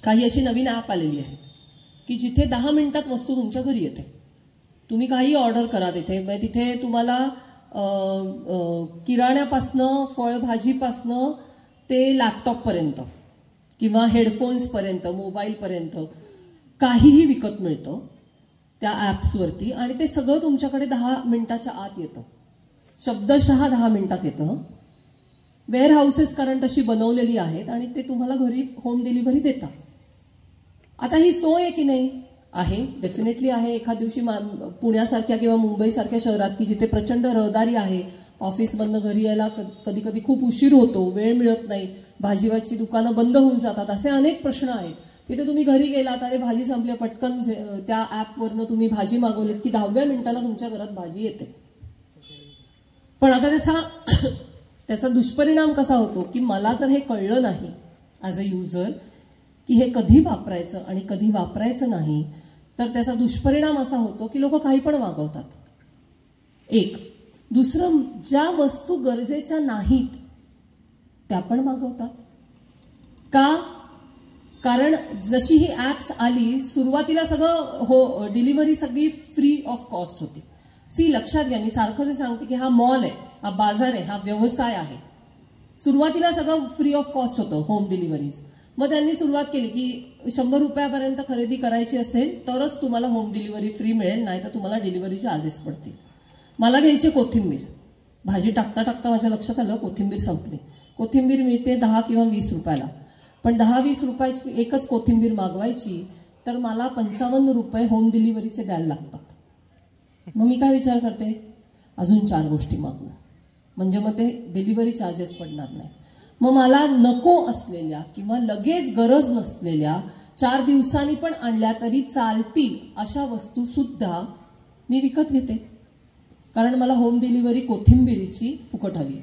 [SPEAKER 1] काही अशी नवीन ॲप आलेली आहेत की जिथे 10 मिनिटात वस्तू तुमच्या घरी येते. तुम्ही काही ऑर्डर करा तिथे तुम्हाला किराण्यापासनं, फळभाजीपासनं ते लॅपटॉपपर्यंत किंवा हेडफोन्सपर्यंत, मोबाईलपर्यंत काहीही विकत मिळतं त्या ॲप्सवरती. आणि ते सगळं तुमच्याकडे 10 मिनिटाच्या आत येतं, शब्दशः 10 मिनिटात येतं. वेअर हाऊसेस कारण तशी बनवलेली आहेत आणि ते तुम्हाला घरी होम डिलिव्हरी देतात. आता ही सोय आहे की नाही, आहे, डेफिनेटली आहे. एखाद दिवशी पुण्यासारख्या किंवा मुंबईसारख्या शहरात की जिथे प्रचंड रहदारी आहे, ऑफिसमधनं घरी यायला कधी कधी खूप उशीर होतो, वेळ मिळत नाही, भाजीवाची दुकानं बंद होऊन जातात, असे अनेक प्रश्न आहेत. तिथे तुम्ही घरी गेलात आणि भाजी संपली, पटकन त्या ॲपवरनं तुम्ही भाजी मागवलीत की 10व्या मिनिटाला तुमच्या घरात भाजी येते. पण आता त्याचा दुष्परिणाम कसा होतो की मला जर हे कळलं नाही ॲज अ युजर की हे कधी वापरायचं आणि कधी वापरायचं नाही, तर त्याचा दुष्परिणाम असा होतो की लोक काही पण मागवतात. एक. दुसरं, ज्या वस्तू गरजेच्या नाहीत त्या पण मागवतात. का, कारण जशी ही ॲप्स आली, सुरुवातीला सगळं डिलिव्हरी सगळी फ्री ऑफ कॉस्ट होती. लक्षात घ्या, मी सारखं जे सांगते की हा मॉल आहे, हा बाजार आहे, हा व्यवसाय आहे. सुरुवातीला सगळं फ्री ऑफ कॉस्ट होतं होम डिलिव्हरीज. मग त्यांनी सुरुवात केली की 100 रुपयापर्यंत खरेदी करायची असेल तरच तुम्हाला होम डिलिव्हरी फ्री मिळेल, नाही तर तुम्हाला डिलिव्हरी चार्जेस पडतील. मला घ्यायची कोथिंबीर, भाजी टाकता टाकता माझ्या लक्षात आलं कोथिंबीर संपली. कोथिंबीर मिळते 10 किंवा 20 रुपयाला, पण 10-20 रुपयाची एकच कोथिंबीर मागवायची तर मला 55 रुपये होम डिलिव्हरीचे द्यायला लागतात. मग मी काय विचार करते, अजून 4 गोष्टी मागवू, म्हणजे मग ते डिलिव्हरी चार्जेस पडणार नाही. मग मला नको असलेल्या किंवा लगेच गरज नसलेल्या 4 दिवसांनी पण आणल्या तरी चालतील अशा वस्तू सुद्धा मी विकत घेते, कारण मला होम डिलिव्हरी कोथिंबीरीची फुकट हवी.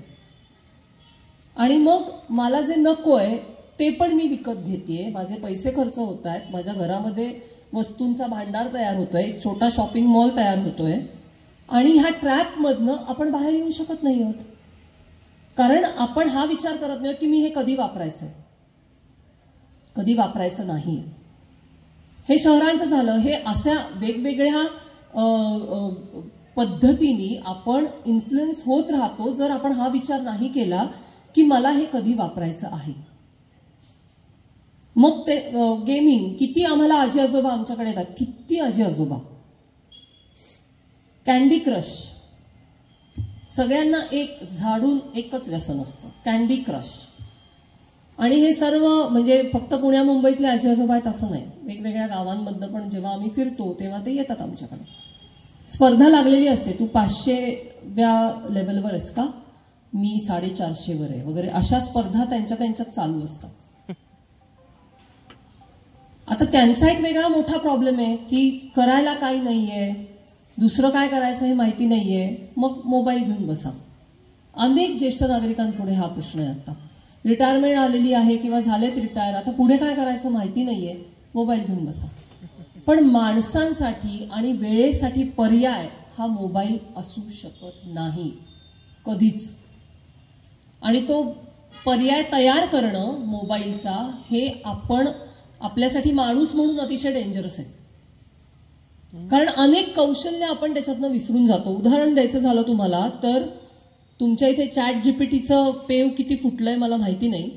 [SPEAKER 1] आणि मग मला जे नको आहे ते पण मी विकत घेतेय, माझे पैसे खर्च होत आहेत, माझ्या घरामध्ये वस्तूंचा भांडार तयार होतोय, एक छोटा शॉपिंग मॉल तयार होतोय. आणि ह्या ट्रॅपमधनं आपण बाहेर येऊ शकत नाही आहोत, कारण आपण हा विचार करत नाही की मी हे कधी वापरायचंय, कधी वापरायचं नाही. हे शहरांचं झालं. हे अशा वेगवेगळ्या पद्धतीने आपण इन्फ्लुएन्स होत राहतो जर आपण हा विचार नाही केला की मला हे कधी वापरायचं आहे. मग ते गेमिंग, किती आम्हाला आजी आजोबा आमच्याकडे येतात, किती आजी आजोबा. कॅन्डी क्रश, सगळ्यांना एक झाडून एकच व्यसन असतं, कॅन्डी क्रश. आणि हे सर्व म्हणजे फक्त पुण्या मुंबईतले आजी आजोबा आहेत असं नाही, वेगवेगळ्या गावांमधनं पण जेव्हा आम्ही फिरतो तेव्हा ते येतात आमच्याकडे. स्पर्धा लागलेली असते, तू 500व्या लेवलवर आहेस का, मी 450वर आहे वगैरे, अशा स्पर्धा त्यांच्यात चालू असतात. आता त्यांचा एक वेगळा मोठा प्रॉब्लेम आहे की करायला काही नाहीये, दुसरं काय करायचं हे माहिती नाहीये, मग मोबाईल घेऊन बसा. अनेक ज्येष्ठ नागरिकांपुढे हा प्रश्न आहे. आता रिटायरमेंट आलेली आहे किंवा झालेत रिटायर, आता पुढे काय करायचं माहिती नाहीये, मोबाईल घेऊन बसा. पण माणसांसाठी आणि वेळेसाठी पर्याय हा मोबाईल असू शकत नाही कधीच. आणि तो पर्याय तयार करणं मोबाईलचा हे आपण आपल्यासाठी माणूस म्हणून अतिशय डेंजरस आहे, कारण अनेक कौशल्य आपण त्याच्यातनं विसरून जातो. उदाहरण द्यायचं झालं तुम्हाला तर तुमच्या इथे चॅट जीपीटीचं पेव किती फुटलंय मला माहिती नाही,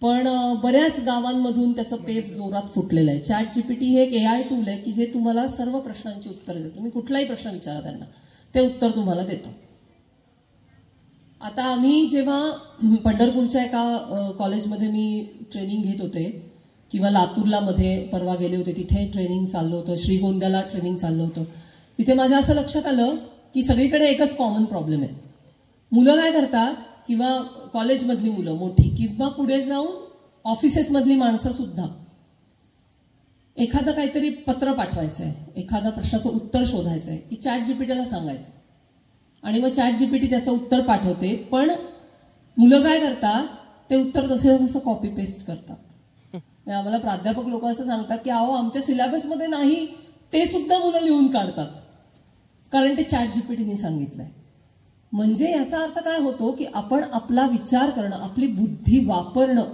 [SPEAKER 1] पण बऱ्याच गावांमधून त्याचं पेव जोरात फुटलेलं आहे. चॅट जीपीटी हे एक AI टूल आहे की जे तुम्हाला सर्व प्रश्नांची उत्तरं देतं. तुम्ही कुठलाही प्रश्न विचारा त्यांना, ते उत्तर तुम्हाला देतं. आता आम्ही जेव्हा पंढरपूरच्या एका कॉलेजमध्ये मी ट्रेनिंग घेत होते किंवा लातूरला मध्ये परवा गेले होते, तिथे ट्रेनिंग चाललं होतं, श्रीगोंद्याला ट्रेनिंग चाललं होतं. तिथे माझ्या असं लक्षात आलं की सगळीकडे एकच कॉमन प्रॉब्लेम आहे. मुलं काय करतात, किंवा कॉलेजमधली मुलं मोठी किंवा पुढे जाऊन ऑफिसेसमधली माणसं सुद्धा, एखादं काहीतरी पत्र पाठवायचं आहे, एखाद्या प्रश्नाचं उत्तर शोधायचं आहे की चॅट जीपीटीला सांगायचं, आणि मग चॅट जीपीटी त्याचं उत्तर पाठवते. पण मुलं काय करतात, ते उत्तर तसं कॉपी पेस्ट करतात. आम्हाला प्राध्यापक लोक असं सांगतात की अहो आमच्या सिलेबसमध्ये नाही, ते सुद्धा मुलं लिहून काढतात, कारण ते चॅट जीपीटीने सांगितलंय. म्हणजे याचा अर्थ काय होतो की आपण आपला विचार करणं, आपली बुद्धी वापरणं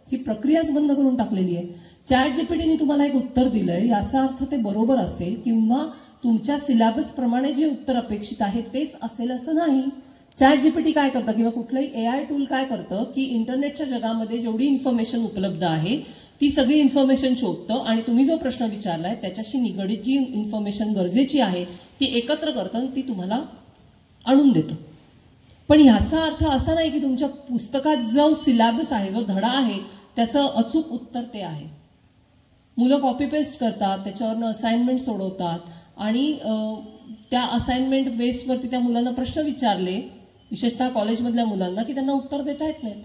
[SPEAKER 1] ही प्रक्रियाच बंद करून टाकलेली आहे. चॅट जीपीटीने तुम्हाला एक उत्तर दिलंय, याचा अर्थ ते बरोबर असेल किंवा तुमच्या सिलेबस प्रमाणे जे उत्तर अपेक्षित आहे तेच असेल असं नाही. चॅट जीपीटी काय करतं किंवा कुठलंही AI टूल काय करतं की इंटरनेटच्या जगामध्ये जेवढी इन्फॉर्मेशन उपलब्ध आहे ती सगळी इन्फॉर्मेशन शोधतं आणि तुम्ही जो प्रश्न विचारलाय त्याच्याशी निगडीत जी इन्फॉर्मेशन गरजेची आहे ती एकत्र करतं आणि ती तुम्हाला आणून देतं. पण ह्याचा अर्थ असा नाही की तुमच्या पुस्तकात जो सिलेबस आहे, जो धडा आहे, त्याचं अचूक उत्तर ते आहे. मुलं कॉपी पेस्ट करतात, त्याच्यावरनं असाइनमेंट सोडवतात आणि त्या असाइनमेंट बेसवरती त्या मुलांना प्रश्न विचारले, विशेषतः कॉलेजमधल्या मुलांना, की त्यांना उत्तर देता येत नाहीत,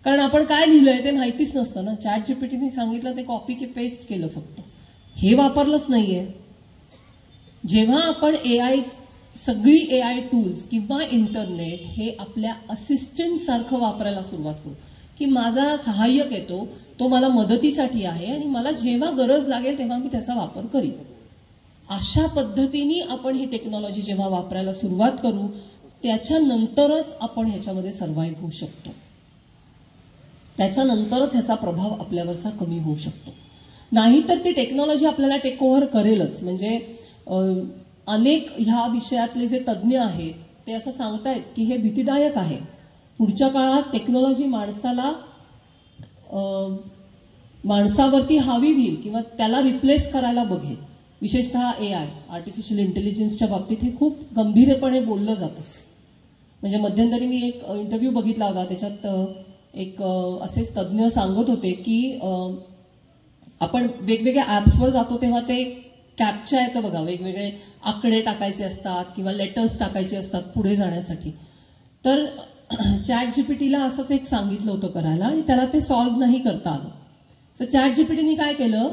[SPEAKER 1] कारण आपण काय लिहिलंय ते माहितीच नसतं ना. चॅट जीपीटीने सांगितलं ते कॉपी की पेस्ट केलं, फक्त हे वापरलंच नाहीये. जेव्हा आपण सगळी AI टूल्स किंवा इंटरनेट हे आपल्या असिस्टंट सारखं वापरायला सुरुवात करू की माझा सहाय्यक येतो, तो मला मदतीसाठी आहे आणि मला जेव्हा गरज लागेल तेव्हा मी त्याचा वापर करीन, अशा पद्धतीने आपण ही टेक्नॉलॉजी जेव्हा वापरायला सुरुवात करू त्याच्यानंतरच आपण ह्याच्यामध्ये सर्व्हाइव्ह होऊ शकतो. त्याच्यानंतरच ह्याचा प्रभाव आपल्यावरचा कमी होऊ शकतो. नाहीतर ती टेक्नॉलॉजी आपल्याला टेक ओव्हर करेलच. म्हणजे अनेक ह्या विषयातले जे तज्ज्ञ आहेत ते असं सांगतायत की हे भीतीदायक आहे. पुढच्या काळात टेक्नॉलॉजी माणसावरती हावी होईल किंवा त्याला रिप्लेस करायला बघेल. विशेषतः AI आर्टिफिशियल इंटेलिजन्सच्या बाबतीत हे खूप गंभीरपणे बोललं जातं. म्हणजे मध्यंतरी मी एक इंटरव्ह्यू बघितला होता, त्याच्यात एक असेच तज्ज्ञ सांगत होते की आपण वेगवेगळ्या ॲप्सवर जातो तेव्हा ते कॅप्चा येतं बघा, वेगवेगळे आकडे टाकायचे असतात किंवा लेटर्स टाकायचे असतात पुढे जाण्यासाठी. तर ChatGPTला असंच एक सांगितलं होतं करायला आणि त्याला ते सॉल्व्ह नाही करता आलं. तर ChatGPTने काय केलं,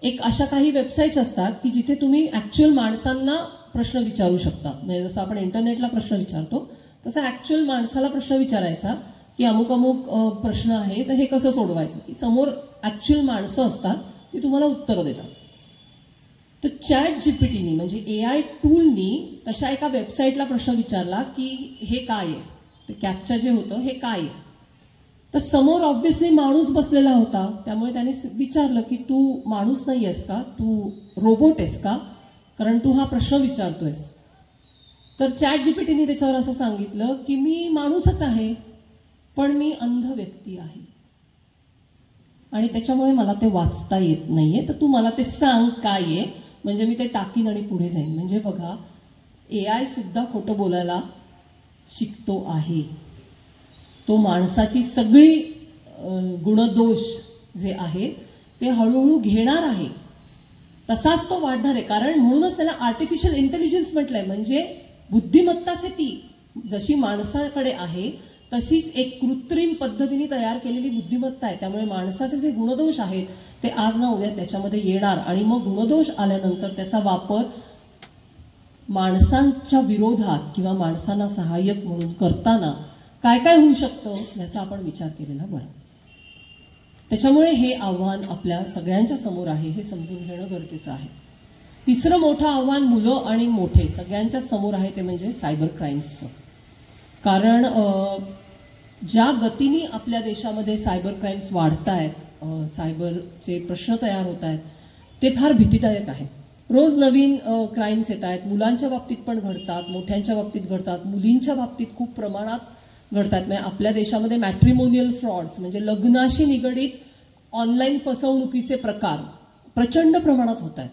[SPEAKER 1] एक अशा काही वेबसाईट्स असतात की जिथे तुम्ही ॲक्च्युअल माणसांना प्रश्न विचारू शकता. म्हणजे जसं आपण इंटरनेटला प्रश्न विचारतो तसं ॲक्च्युअल माणसाला प्रश्न विचारायचा की अमुक अमुक प्रश्न आहे तर हे कसं सोडवायचं, की समोर ॲक्च्युअल माणसं असतात ती तुम्हाला उत्तरं देतात. तर ChatGPTनी म्हणजे AI टूलनी तशा एका वेबसाईटला प्रश्न विचारला की हे काय आहे, ते कॅप्चा जे होतं हे काय आहे. तर समोर ऑब्व्हियसली माणूस बसलेला होता, त्यामुळे त्याने विचारलं की तू माणूस नाही आहेस का, तू रोबोट आहेस का, कारण तू हा प्रश्न विचारतोयस. तर ChatGPTनी त्याच्यावर असं सांगितलं की मी माणूसच आहे पण मी अंध व्यक्ती आहे आणि त्याच्यामुळे मला ते वाचता येत नाहीये, तर तू मला ते सांग काय आहे, म्हणजे मी ते टाकीन आणि पुढे जाईन. म्हणजे बघा, AI सुद्धा खोटं बोलायला शिकतो आहे. तो माणसाची सगळी गुणदोष जे आहेत ते हळूहळू घेणार आहे, तसाच तो वाढणार आहे. कारण म्हणूनच त्याला आर्टिफिशियल इंटेलिजन्स म्हटलंय. म्हणजे बुद्धिमत्ताच आहे ती, जशी माणसाकडे आहे तशीच एक कृत्रिम पद्धतीने तयार केलेली बुद्धिमत्ता आहे. त्यामुळे माणसाचे जे गुणदोष आहेत ते आज ना उद्या त्याच्यामध्ये येणार आणि मग गुणदोष आल्यानंतर त्याचा वापर माणसांच्या विरोधात किंवा माणसांना सहाय्यक म्हणून करताना काय काय होऊ शकतं याचा आपण विचार केलेला बरा. त्याच्यामुळे हे आव्हान आपल्या सगळ्यांच्या समोर आहे, हे समजून घेणं गरजेचं आहे. तिसरं मोठं आव्हान मुलं आणि मोठे सगळ्यांच्या समोर आहे ते म्हणजे सायबर क्राईम्सचं. कारण ज्या गतीने आपल्या देशामध्ये सायबर क्राईम्स वाढत आहेत, सायबरचे प्रश्न तयार होत आहेत, ते फार भीतीदायक आहे. रोज नवीन क्राईम्स येत आहेत. मुलांच्या बाबतीत पण घडतात, मोठ्यांच्या बाबतीत घडतात, मुलींच्या बाबतीत खूप प्रमाणात घडतात. म्हणजे आपल्या देशामध्ये मॅट्रिमोनियल फ्रॉड्स म्हणजे लग्नाशी निगडीत ऑनलाईन फसवणुकीचे प्रकार प्रचंड प्रमाणात होत आहेत.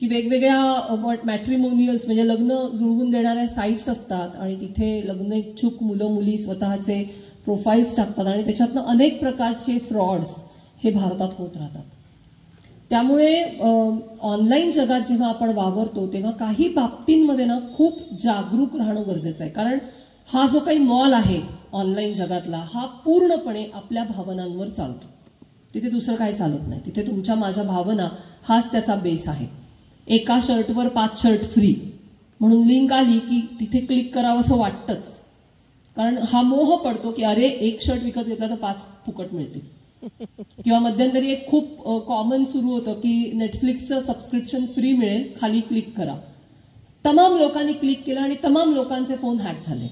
[SPEAKER 1] की वेगवेगळ्या मॅट्रिमोनियल्स म्हणजे लग्न जुळवून देणाऱ्या साईट्स असतात आणि तिथे लग्न इच्छुक मुलं मुली स्वतःचे प्रोफाईल्स टाकतात आणि त्याच्यातनं अनेक प्रकारचे फ्रॉड्स हे भारतात होत राहतात. त्यामुळे ऑनलाईन जगात जेव्हा आपण वावरतो तेव्हा काही बाबतींमध्ये ना खूप जागरूक राहणं गरजेचं आहे. कारण हा जो काही मॉल आहे ऑनलाईन जगातला हा पूर्णपणे आपल्या भावनांवर चालतो. तिथे दुसरं काही चालत नाही. तिथे तुमच्या माझ्या भावना हाच त्याचा बेस आहे. एका शर्टवर 5 शर्ट फ्री म्हणून लिंक आली की तिथे क्लिक करावं असं वाटतंच. कारण हा मोह पडतो की अरे एक शर्ट विकत घेतला तर 5 फुकट मिळतील. किंवा मध्यंतरी एक खूप कॉमन सुरू होतं की नेटफ्लिक्सचं सबस्क्रिप्शन फ्री मिळेल, खाली क्लिक करा. तमाम लोकांनी क्लिक केलं आणि तमाम लोकांचे फोन हॅक झाले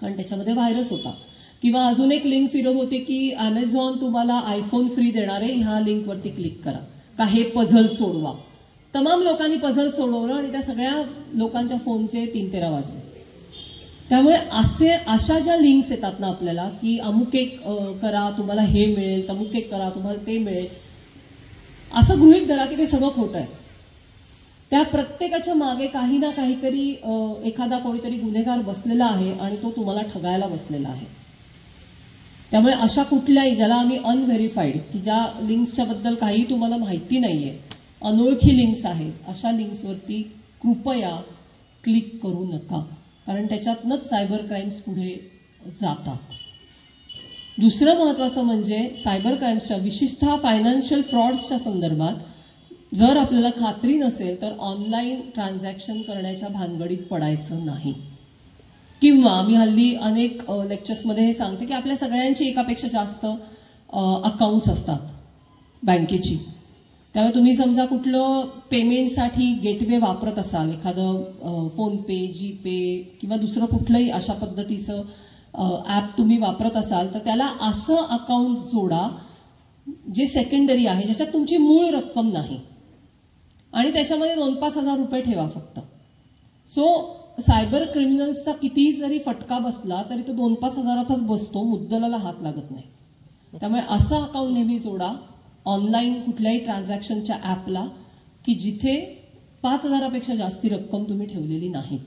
[SPEAKER 1] कारण त्याच्यामध्ये व्हायरस होता. किंवा अजून एक लिंक फिरत होते की अमेझॉन तुम्हाला आयफोन फ्री देणार आहे, ह्या लिंकवरती क्लिक करा का हे पझल सोडवा. तमाम लोकांनी पझल सोडवलं आणि त्या सगळ्या लोकांच्या फोनचे 3-13 वाजले. त्यामुळे अशा ज्या लिंक्स येतात ना आपल्याला की अमुक एक करा तुम्हाला हे मिळेल, तमुक एक करा तुम्हाला ते मिळेल, असं गृहीत धरा की ते सगळं खोटं आहे. त्या प्रत्येकाच्या मागे काही ना काहीतरी एखादा कोणीतरी गुन्हेगार बसलेला आहे आणि तो तुम्हाला ठगायला बसलेला आहे. त्यामुळे अशा कुठल्याही ज्याला आम्ही अनव्हेरिफाईड की ज्या लिंक्सच्या बद्दल काही तुम्हाला माहिती नाहीये, अनोळखी लिंक्स आहेत, अशा लिंक्सवरती कृपया क्लिक करू नका. कारण त्याच्यातनंच सायबर क्राईम्स पुढे जातात. दुसरं महत्त्वाचं म्हणजे सायबर क्राईम्सच्या विशेषतः फायनान्शियल फ्रॉड्सच्या संदर्भात जर आपल्याला खात्री नसेल तर ऑनलाईन ट्रान्झॅक्शन करण्याच्या भानगडीत पडायचं नाही. किंवा मी हल्ली अनेक लेक्चर्समध्ये हे सांगते की आपल्या सगळ्यांची एकापेक्षा जास्त अकाउंट्स असतात बँकेची. त्यामुळे तुम्ही समजा कुठलं पेमेंटसाठी गेटवे वापरत असाल, एखादं फोनपे, जीपे किंवा दुसरं कुठलंही अशा पद्धतीचं ॲप तुम्ही वापरत असाल तर त्याला असं अकाउंट जोडा जे सेकंडरी आहे, ज्याच्यात तुमची मूळ रक्कम नाही, आणि त्याच्यामध्ये 2-5 हजार रुपये ठेवा फक्त. सो सायबर क्रिमिनल्सचा किती जरी फटका बसला तरी तो 2-5 हजाराचाच बसतो, मुद्दलाला हात लागत नाही. त्यामुळे असं अकाउंट नेहमी जोडा ऑनलाईन कुठल्याही ट्रान्झॅक्शनच्या ॲपला की जिथे 5 हजारापेक्षा जास्ती रक्कम तुम्ही ठेवलेली नाहीत.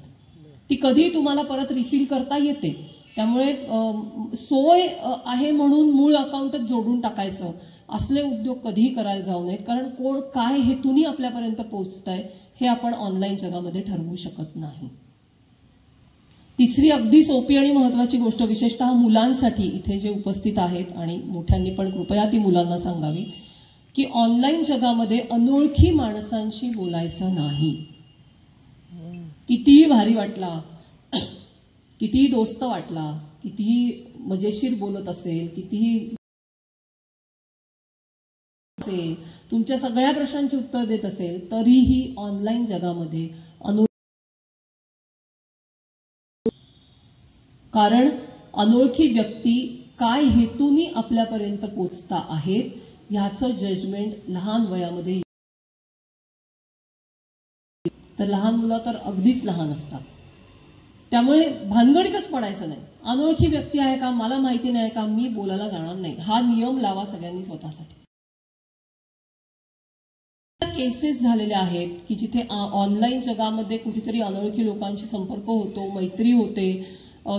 [SPEAKER 1] ती कधीही तुम्हाला परत रिफिल करता येते. त्यामुळे सोय आहे म्हणून मूळ अकाउंटच जोडून टाकायचं असले उद्योग कधीही करायला जाऊ नयेत, कारण कोण काय हेतूनी आपल्यापर्यंत पोहोचतंय हे आपण ऑनलाईन जगामध्ये ठरवू शकत नाही. तिसरी अगदी सोपी आणि महत्त्वाची गोष्ट विशेषतः मुलांसाठी इथे जे उपस्थित आहेत आणि मोठ्यांनी पण कृपया ती मुलांना सांगावी की ऑनलाईन जगामध्ये अनोळखी माणसांशी बोलायचं नाही. कितीही भारी वाटला, कितीही दोस्त वाटला, कितीही मजेशीर बोलत असेल, कितीही तुमच्या सगळ्या प्रश्नांची उत्तर देत असेल तरीही ऑनलाईन जगामध्ये कारण अनोळखी व्यक्ती काय हेतूनी आपल्यापर्यंत पोचता आहेत ह्याचं जजमेंट लहान वयामध्ये, तर लहान मुलं तर अगदीच लहान असतात. त्यामुळे भानगडीतच पडायचं नाही. अनोळखी व्यक्ती आहे का, मला माहिती नाही का, मी बोलायला जाणार नाही, हा नियम लावा सगळ्यांनी स्वतःसाठी. केसेस झालेल्या आहेत की जिथे ऑनलाईन जगामध्ये कुठेतरी अनोळखी लोकांशी संपर्क होतो, मैत्री होते,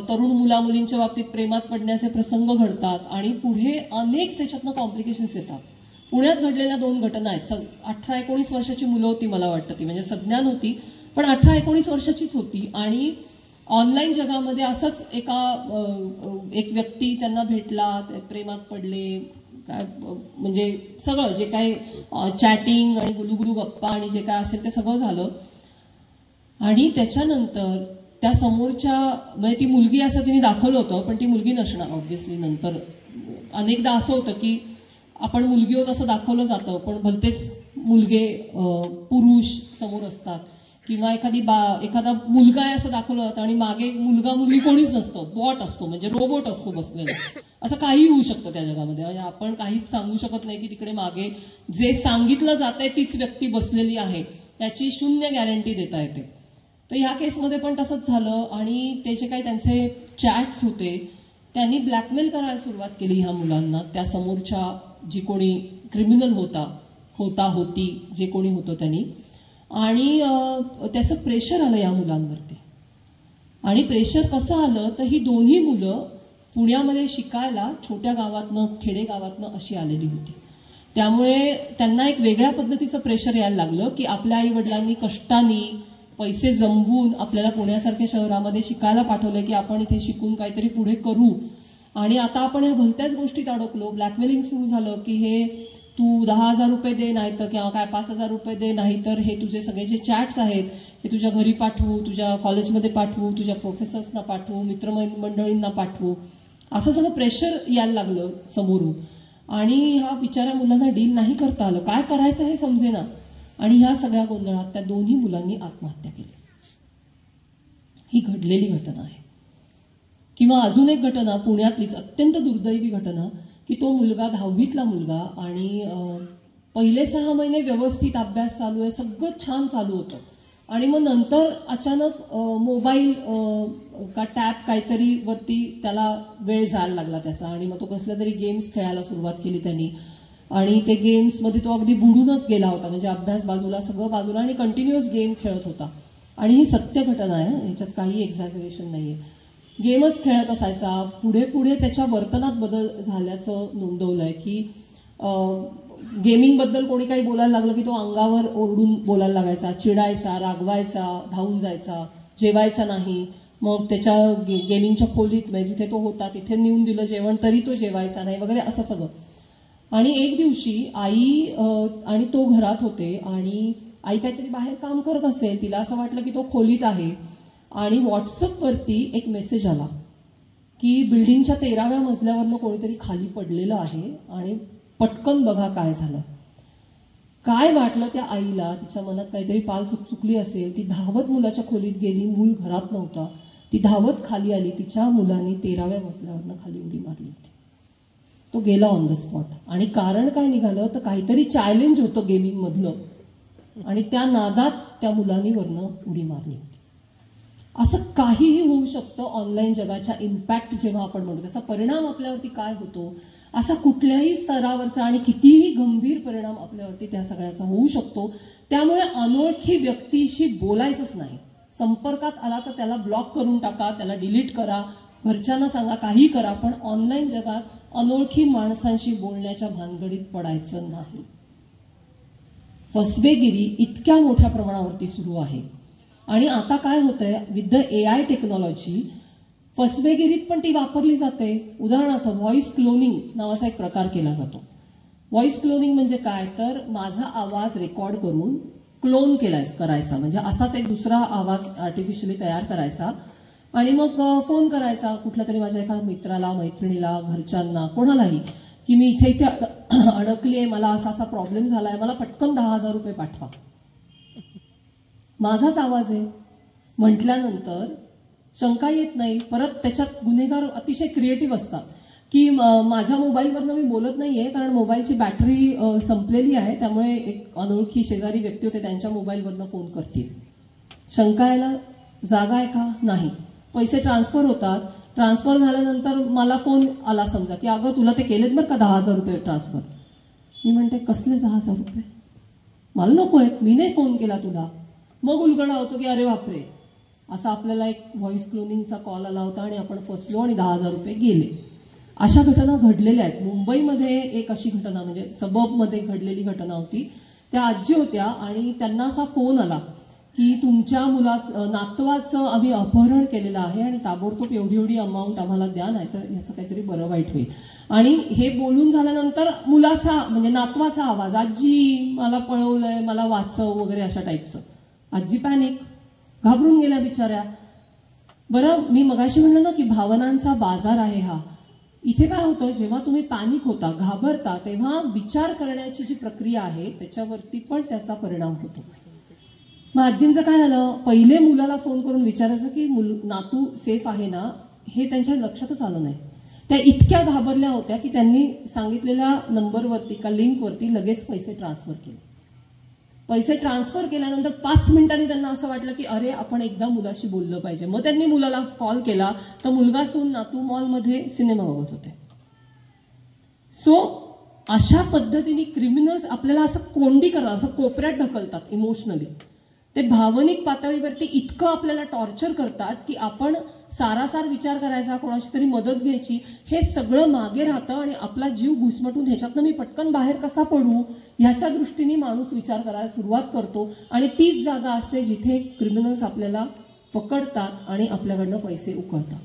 [SPEAKER 1] तरुण मुलामुलींच्या बाबतीत प्रेमात पडण्याचे प्रसंग घडतात आणि पुढे अनेक त्याच्यातनं कॉम्प्लिकेशन्स येतात. पुण्यात घडलेल्या 2 घटना आहेत. 18-19 वर्षाची मुलं होती, मला वाटतं ती म्हणजे सज्ञान होती पण 18-19 वर्षाचीच होती. आणि ऑनलाईन जगामध्ये असंच एक व्यक्ती त्यांना भेटला, ते प्रेमात पडले, काय म्हणजे सगळं जे काय चॅटिंग आणि गुलुगुलू गप्पा आणि जे काय असेल ते सगळं झालं. आणि त्याच्यानंतर त्या समोरच्या म्हणजे ती मुलगी असं तिने दाखवलं होतं पण ती मुलगी नसणार ऑब्व्हियसली. नंतर अनेकदा असं होतं की आपण मुलगी होत असं दाखवलं जातं पण भलतेच मुलगे पुरुष समोर असतात किंवा एखादा मुलगा आहे असं दाखवलं जातं आणि मागे मुलगा मुलगी कोणीच नसतं, बॉट असतो म्हणजे रोबोट असतो बसलेला. असं काही होऊ शकतं त्या जगामध्ये. म्हणजे आपण काहीच सांगू शकत नाही की तिकडे मागे जे सांगितलं जातंय तीच व्यक्ती बसलेली आहे, त्याची 0 गॅरंटी देता येते. तर ह्या केसमध्ये पण तसंच झालं आणि ते जे काही त्यांचे चॅट्स होते त्यांनी ब्लॅकमेल करायला सुरुवात केली ह्या मुलांना. त्या समोरच्या जी कोणी क्रिमिनल होती जे कोणी होतं त्यांनी, आणि त्याचं प्रेशर आलं या मुलांवरती. आणि प्रेशर कसं आलं तर ही दोन्ही मुलं पुण्यामध्ये शिकायला छोट्या गावातनं खेडेगावातनं अशी आलेली होती. त्यामुळे त्यांना एक वेगळ्या पद्धतीचं प्रेशर यायला लागलं की आपल्या आई वडिलांनी कष्टाने पैसे जमवून आपल्याला पुण्यासारख्या शहरामध्ये शिकायला पाठवलं की आपण इथे शिकून काहीतरी पुढे करू, आणि आता आपण ह्या भलत्याच गोष्टीत अडकलो. ब्लॅकमेलिंग सुरू झालं की हे तू 10,000 रुपये दे, नाहीतर किंवा काय 5,000 रुपये दे, नाहीतर हे तुझे सगळे जे चॅट्स आहेत हे तुझ्या घरी पाठवू, तुझ्या कॉलेजमध्ये पाठवू, तुझ्या प्रोफेसर्सना पाठवू, मित्रमंडळींना पाठवू, असं सगळं प्रेशर यायला लागलं समोरून. आणि ह्या बिचाऱ्या मुलांना डील नाही करता आलं, काय करायचं हे समजेना. आणि ह्या सगळ्या गोंधळात त्या दोन्ही मुलांनी आत्महत्या केली. ही घडलेली घटना आहे. किंवा अजून एक घटना पुण्यातलीच अत्यंत दुर्दैवी घटना की तो मुलगा 10वीतला मुलगा आणि पहिले 6 महिने व्यवस्थित अभ्यास चालू आहे, सगळं छान चालू होतं आणि मग नंतर अचानक मोबाईल का टॅब काहीतरी वरती त्याला वेळ जायला लागला त्याचा, आणि मग तो कसल्या तरी गेम्स खेळायला सुरुवात केली त्यांनी. आणि ते गेम्समध्ये तो अगदी बुडूनच गेला होता, म्हणजे अभ्यास बाजूला सगळं बाजूला आणि कंटिन्युअस गेम खेळत होता. आणि ही सत्य घटना आहे, ह्याच्यात काही एक्झॅजरेशन नाही आहे. गेमच खेळत असायचा. पुढे पुढे त्याच्या वर्तनात बदल झाल्याचं नोंदवलं आहे की गेमिंगबद्दल कोणी काही बोलायला लागलं की तो अंगावर ओरडून बोलायला लागायचा, चिडायचा, रागवायचा, धावून जायचा, जेवायचा नाही. मग त्याच्या गेमिंगच्या खोलीत म्हणजे जिथे तो होता तिथे नेऊन दिलं जेवण तरी तो जेवायचा नाही वगैरे असं सगळं. आणि एक दिवशी आई आणि तो घरात होते आणि आई काहीतरी बाहेर काम करत असेल, तिला असं वाटलं की तो खोलीत आहे आणि व्हॉट्सअपवरती एक मेसेज आला की बिल्डिंगच्या 13व्या मजल्यावरनं कोणीतरी खाली पडलेलं आहे आणि पटकन बघा काय झालं. काय वाटलं त्या आईला, तिच्या मनात काहीतरी पाल चुकचुकली असेल, ती धावत मुलाच्या खोलीत गेली. मूल घरात नव्हता. ती धावत खाली आली, तिच्या मुलाने 13व्या मजल्यावरनं खाली उडी मारली होती. तो गेला ऑन द स्पॉट. आणि कारण काय निघालं तर काहीतरी चॅलेंज होतं गेमिंगमधलं, आणि त्या नादात त्या मुलाने वरनं उडी मारली होती. असं काहीही होऊ शकतं ऑनलाईन जगाच्या इम्पॅक्ट जेव्हा आपण म्हणतो, त्याचा परिणाम आपल्यावरती काय होतो, असा कुठल्याही स्तरावरचा आणि कितीही गंभीर परिणाम आपल्यावरती त्या सगळ्याचा होऊ शकतो. त्यामुळे अनोळखी व्यक्तीशी बोलायचंच नाही. संपर्कात आला तर त्याला ब्लॉक करून टाका, त्याला डिलीट करा, घरच्यांना सांगा, काही करा, पण ऑनलाईन जगात अनोळखी माणसांशी बोलण्याच्या भानगडीत पडायचं नाही. फसवेगिरी इतक्या मोठ्या प्रमाणावरती सुरू आहे. आणि आता काय होतंय, विथ द AI टेक्नॉलॉजी फसवेगिरीत पण ती वापरली जाते. उदाहरणार्थ व्हॉइस क्लोनिंग नावाचा एक प्रकार केला जातो. व्हॉइस क्लोनिंग म्हणजे काय, तर माझा आवाज रेकॉर्ड करून क्लोन करायचा, म्हणजे असाच एक दुसरा आवाज आर्टिफिशियली तयार करायचा आणि मग फोन करायचा कुठल्या तरी माझ्या एका मित्राला, मैत्रिणीला, घरच्यांना, कोणालाही, की मी इथे इथे अडकली आहे, मला असा असा प्रॉब्लेम झालाय, मला पटकन 10,000 रुपये पाठवा. माझाच आवाज आहे म्हटल्यानंतर शंका येत नाही. परत त्याच्यात गुन्हेगार अतिशय क्रिएटिव्ह असतात, की माझ्या मोबाईलवरनं मी बोलत नाहीये कारण मोबाईलची बॅटरी संपलेली आहे, त्यामुळे एक अनोळखी शेजारी व्यक्ती होते त्यांच्या मोबाईलवरनं फोन करतील. शंका यायला जागा आहे का? नाही. पैसे ट्रान्सफर होतात. ट्रान्सफर झाल्यानंतर मला फोन आला समजा, की अगं तुला ते केलेत बरं का 10,000 रुपये ट्रान्सफर. मी म्हणते कसले 10,000 रुपये, मला नको आहेत, मी नाही फोन केला तुला. मग उलगडा होतो की अरे बापरे, असा आपल्याला एक व्हॉइस क्लोनिंगचा कॉल आला होता आणि आपण फसलो आणि 10,000 रुपये गेले. अशा घटना घडलेल्या आहेत. मुंबईमध्ये एक अशी घटना, म्हणजे सबबमध्ये घडलेली घटना होती. त्या आजी होत्या आणि त्यांना असा फोन आला की तुमच्या नातवाचं आम्ही अपहरण केलेलं आहे आणि ताबडतोब एवढी एवढी अमाऊंट आम्हाला द्या, नाही तर ह्याचं काहीतरी बरं वाईट होईल. आणि हे बोलून झाल्यानंतर मुलाचा म्हणजे नातवाचा आवाज, आजी मला पळवलंय, मला वाचव वगैरे अशा टाईपचं. आजी पॅनिक, घाबरून गेल्या बिचाऱ्या. बरं, मी मगाशी म्हणलं ना की भावनांचा बाजार आहे हा. इथे काय होतं, जेव्हा तुम्ही पॅनिक होता, घाबरता, तेव्हा विचार करण्याची जी प्रक्रिया आहे त्याच्यावरती पण त्याचा परिणाम होतो. मग आजींचं काय झालं, पहिले मुलाला फोन करून विचारायचं की नातू सेफ आहे ना, हे त्यांच्या लक्षातच आलं नाही. त्या इतक्या घाबरल्या होत्या की त्यांनी सांगितलेल्या नंबरवरती का लिंकवरती लगेच पैसे ट्रान्सफर केले. पैसे ट्रान्सफर केल्यानंतर 5 मिनिटांनी त्यांना असं वाटलं की अरे आपण एकदा मुलाशी बोललं पाहिजे. मग त्यांनी मुलाला कॉल केला तर मुलगा सून नातू मॉलमध्ये सिनेमा बघत होते. सो अशा पद्धतीने क्रिमिनल्स आपल्याला असं कोंडी करतात, असं कोपऱ्यात ढकलतात इमोशनली. ते भावनिक पातळीवरती इतकं आपल्याला टॉर्चर करतात की आपण सारासार विचार करायचा, कोणाची तरी मदत घ्यायची, हे सगळं मागे राहतं आणि आपला जीव घुसमटून ह्याच्यातनं मी पटकन बाहेर कसा पडू ह्याच्या दृष्टीने माणूस विचार करायला सुरुवात करतो. आणि तीच जागा असते जिथे क्रिमिनल्स आपल्याला पकडतात आणि आपल्याकडनं पैसे उकळतात.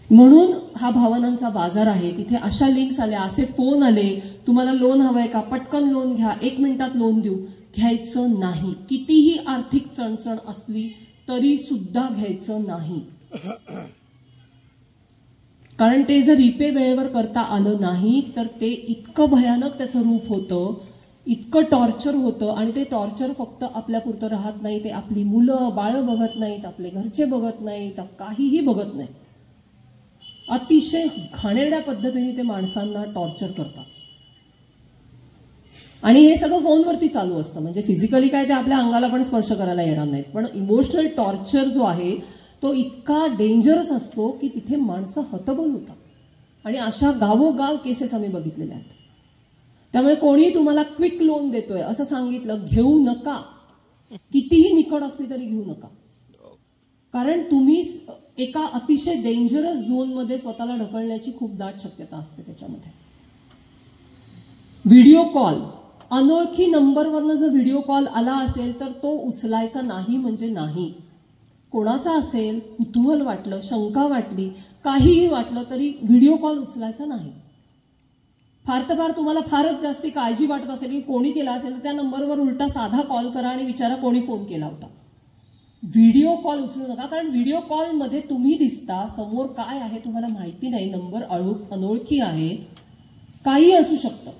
[SPEAKER 1] म्हणून हा भावनांचा बाजार आहे. तिथे अशा लिंक्स आल्या, असे फोन आले, तुम्हाला लोन हवंय का, पटकन लोन घ्या, 1 मिनिटात लोन देऊ. घ्यायचं नाही. कितीही आर्थिक चणचण असली तरी सुद्धा घ्यायचं नाही. कारण ते जर रिपे वेळेवर करता आलं नाही तर ते इतकं भयानक त्याचं रूप होतं, इतकं टॉर्चर होतं. आणि ते टॉर्चर फक्त आपल्यापुरतं राहत नाही, ते आपली मुलं बाळं बघत नाहीत, आपले घरचे बघत नाहीत, काहीही बघत नाही. अतिशय घाणेरड्या पद्धतीने ते माणसांना टॉर्चर करतात. आणि हे सगळं फोनवरती चालू असतं. म्हणजे फिजिकली काय ते आपल्या अंगाला पण स्पर्श करायला येणार नाहीत, पण इमोशनल टॉर्चर जो आहे तो इतका डेंजरस असतो की तिथे माणसं हतबल होतात. आणि अशा गावोगाव केसेस आम्ही बघितलेल्या आहेत. त्यामुळे कोणी तुम्हाला क्विक लोन देतोय असं सांगितलं, घेऊ नका. कितीही निकड असली तरी घेऊ नका. कारण तुम्ही एका अतिशय डेंजरस झोनमध्ये स्वतःला ढकलण्याची खूप दाट शक्यता असते त्याच्यामध्ये. व्हिडिओ कॉल, अनोळखी नंबरवरनं जर व्हिडिओ कॉल आला असेल तर तो उचलायचा नाही म्हणजे नाही. कोणाचा असेल, कुतूहल वाटलं, शंका वाटली, काहीही वाटलं तरी व्हिडिओ कॉल उचलायचा नाही. फार तर फार तुम्हाला फारच जास्ती काळजी वाटत असेल की कोणी केला असेल तर त्या नंबरवर उलटा साधा कॉल करा आणि विचारा कोणी फोन केला होता. व्हिडिओ कॉल उचलू नका. कारण व्हिडिओ कॉलमध्ये तुम्ही दिसता, समोर काय आहे तुम्हाला माहिती नाही, नंबर अनोळखी आहे, काही असू शकतं.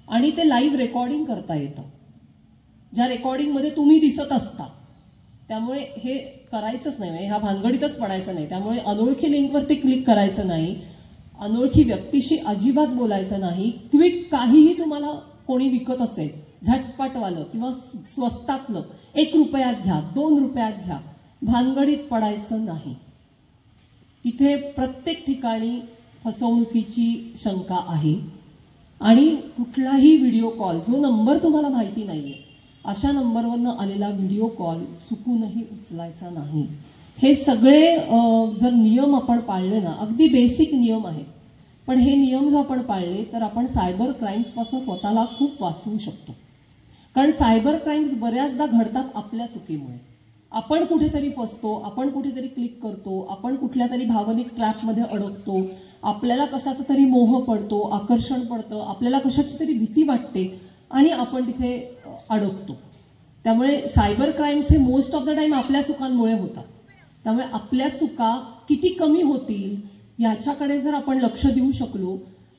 [SPEAKER 1] आणि ते लाईव्ह रेकॉर्डिंग करता येतं, ज्या रेकॉर्डिंगमध्ये तुम्ही दिसत असता. त्यामुळे हे करायचंच नाही, ह्या भानगडीतच पडायचं नाही. त्यामुळे अनोळखी लिंकवरती क्लिक करायचं नाही, अनोळखी व्यक्तीशी अजिबात बोलायचं नाही. क्विक काहीही तुम्हाला कोणी विकत असेल झटपटवालं किंवा स्वस्तातलं 1 रुपयात घ्या, 2 रुपयात घ्या, भानगडीत पडायचं नाही. तिथे प्रत्येक ठिकाणी फसवणुकीची शंका आहे. आणि कुठलाही व्हिडिओ कॉल, जो नंबर तुम्हाला माहिती नाहीये, अशा नंबरवरनं आलेला व्हिडिओ कॉल चुकूनही उचलायचा नाही. हे सगळे जर नियम आपण पाळले ना, अगदी बेसिक नियम आहेत, पण हे नियम जर आपण पाळले तर आपण सायबर क्राईम्सपासून स्वतःला खूप वाचवू शकतो. कारण सायबर क्राईम्स बऱ्याचदा घडतात आपल्या चुकीमुळे. आपण कुठेतरी फसतो, आपण कुठेतरी क्लिक करतो, आपण कुठल्या तरी भावनिक ट्रॅपमध्ये अडकतो, आपल्याला कशाचा तरी मोह पडतो, आकर्षण पडतं, आपल्याला कशाची तरी भीती वाटते आणि आपण तिथे अडकतो. त्यामुळे सायबर क्राईम्स हे मोस्ट ऑफ द टाइम आपल्या चुकांमुळे होतात. त्यामुळे आपल्या चुका किती कमी होतील याच्याकडे जर आपण लक्ष देऊ शकलो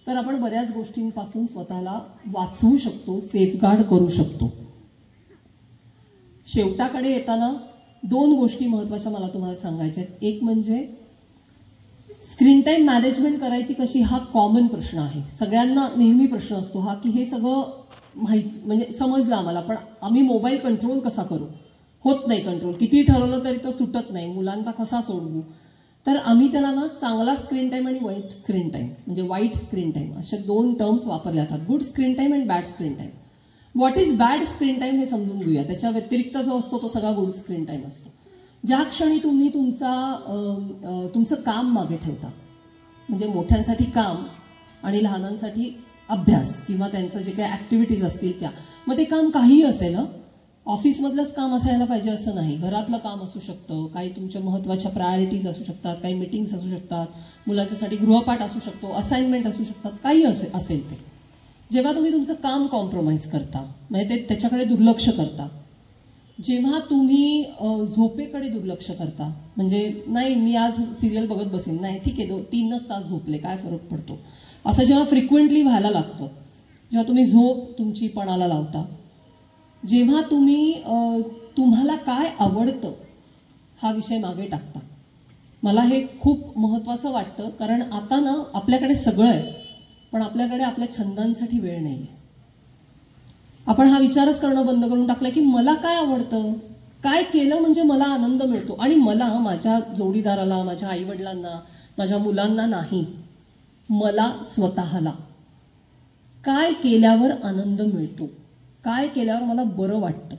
[SPEAKER 1] तर आपण बऱ्याच गोष्टींपासून स्वतःला वाचवू शकतो, सेफगार्ड करू शकतो. शेवटाकडे येताना 2 गोष्टी महत्त्वाच्या मला तुम्हाला सांगायच्या आहेत. एक म्हणजे स्क्रीन टाईम मॅनेजमेंट करायची कशी, हा कॉमन प्रश्न आहे. सगळ्यांना नेहमी प्रश्न असतो हा की हे सगळं म्हणजे समजलं आम्हाला, पण आम्ही मोबाईल कंट्रोल कसा करू? होत नाही कंट्रोल, किती ठरवलं तरी तो सुटत नाही, मुलांचा कसा सोडवू? तर आम्ही त्याला ना चांगला स्क्रीन टाईम आणि वाईट स्क्रीन टाईम, म्हणजे वाईट स्क्रीन टाईम, असे 2 टर्म्स वापरले जातात. Good screen time and bad screen time. What is bad screen time हे समजून घेऊया. त्याच्या व्यतिरिक्त जो असतो तो सगळा गुड स्क्रीन टाईम असतो. ज्या क्षणी तुम्ही तुमचं काम मागे ठेवता, म्हणजे मोठ्यांसाठी काम आणि लहानांसाठी अभ्यास किंवा त्यांचं जे काही ॲक्टिव्हिटीज असतील त्या, मग ते काम काहीही असेल, ऑफिसमधलंच काम असायला पाहिजे असं नाही, घरातलं काम असू शकतं, काही तुमच्या महत्त्वाच्या प्रायोरिटीज असू शकतात, काही मीटिंग्स असू शकतात, मुलांच्यासाठी गृहपाठ असू शकतो, असाइनमेंट असू शकतात, काही असेल ते. जेव्हा तुम्ही तुमचं काम कॉम्प्रोमाइज करता, म्हणजे ते त्याच्याकडे दुर्लक्ष करता, जेव्हा तुम्ही झोपेकडे दुर्लक्ष करता, म्हणजे नाही मी आज सिरियल बघत बसेन, नाही ठीक आहे 3च तास झोपले काय फरक पडतो, असं जेव्हा फ्रिक्वेंटली व्हायला लागतं, जेव्हा तुम्ही झोप तुमची पणाला लावता, जेव्हा तुम्ही तुम्हाला काय आवडतं हा विषय मागे टाकता. मला हे खूप महत्त्वाचं वाटतं, कारण आता ना आपल्याकडे सगळं आहे पण आपल्याकडे आपल्या छंदांसाठी वेळ नाही आहे. आपण हा विचारच करणं बंद करून टाकलं की मला काय आवडतं, काय केलं म्हणजे मला आनंद मिळतो, आणि मला माझ्या जोडीदाराला, माझ्या आईवडिलांना, माझ्या मुलांना नाही, मला स्वतःला काय केल्यावर आनंद मिळतो, काय केल्यावर मला बरं वाटतं.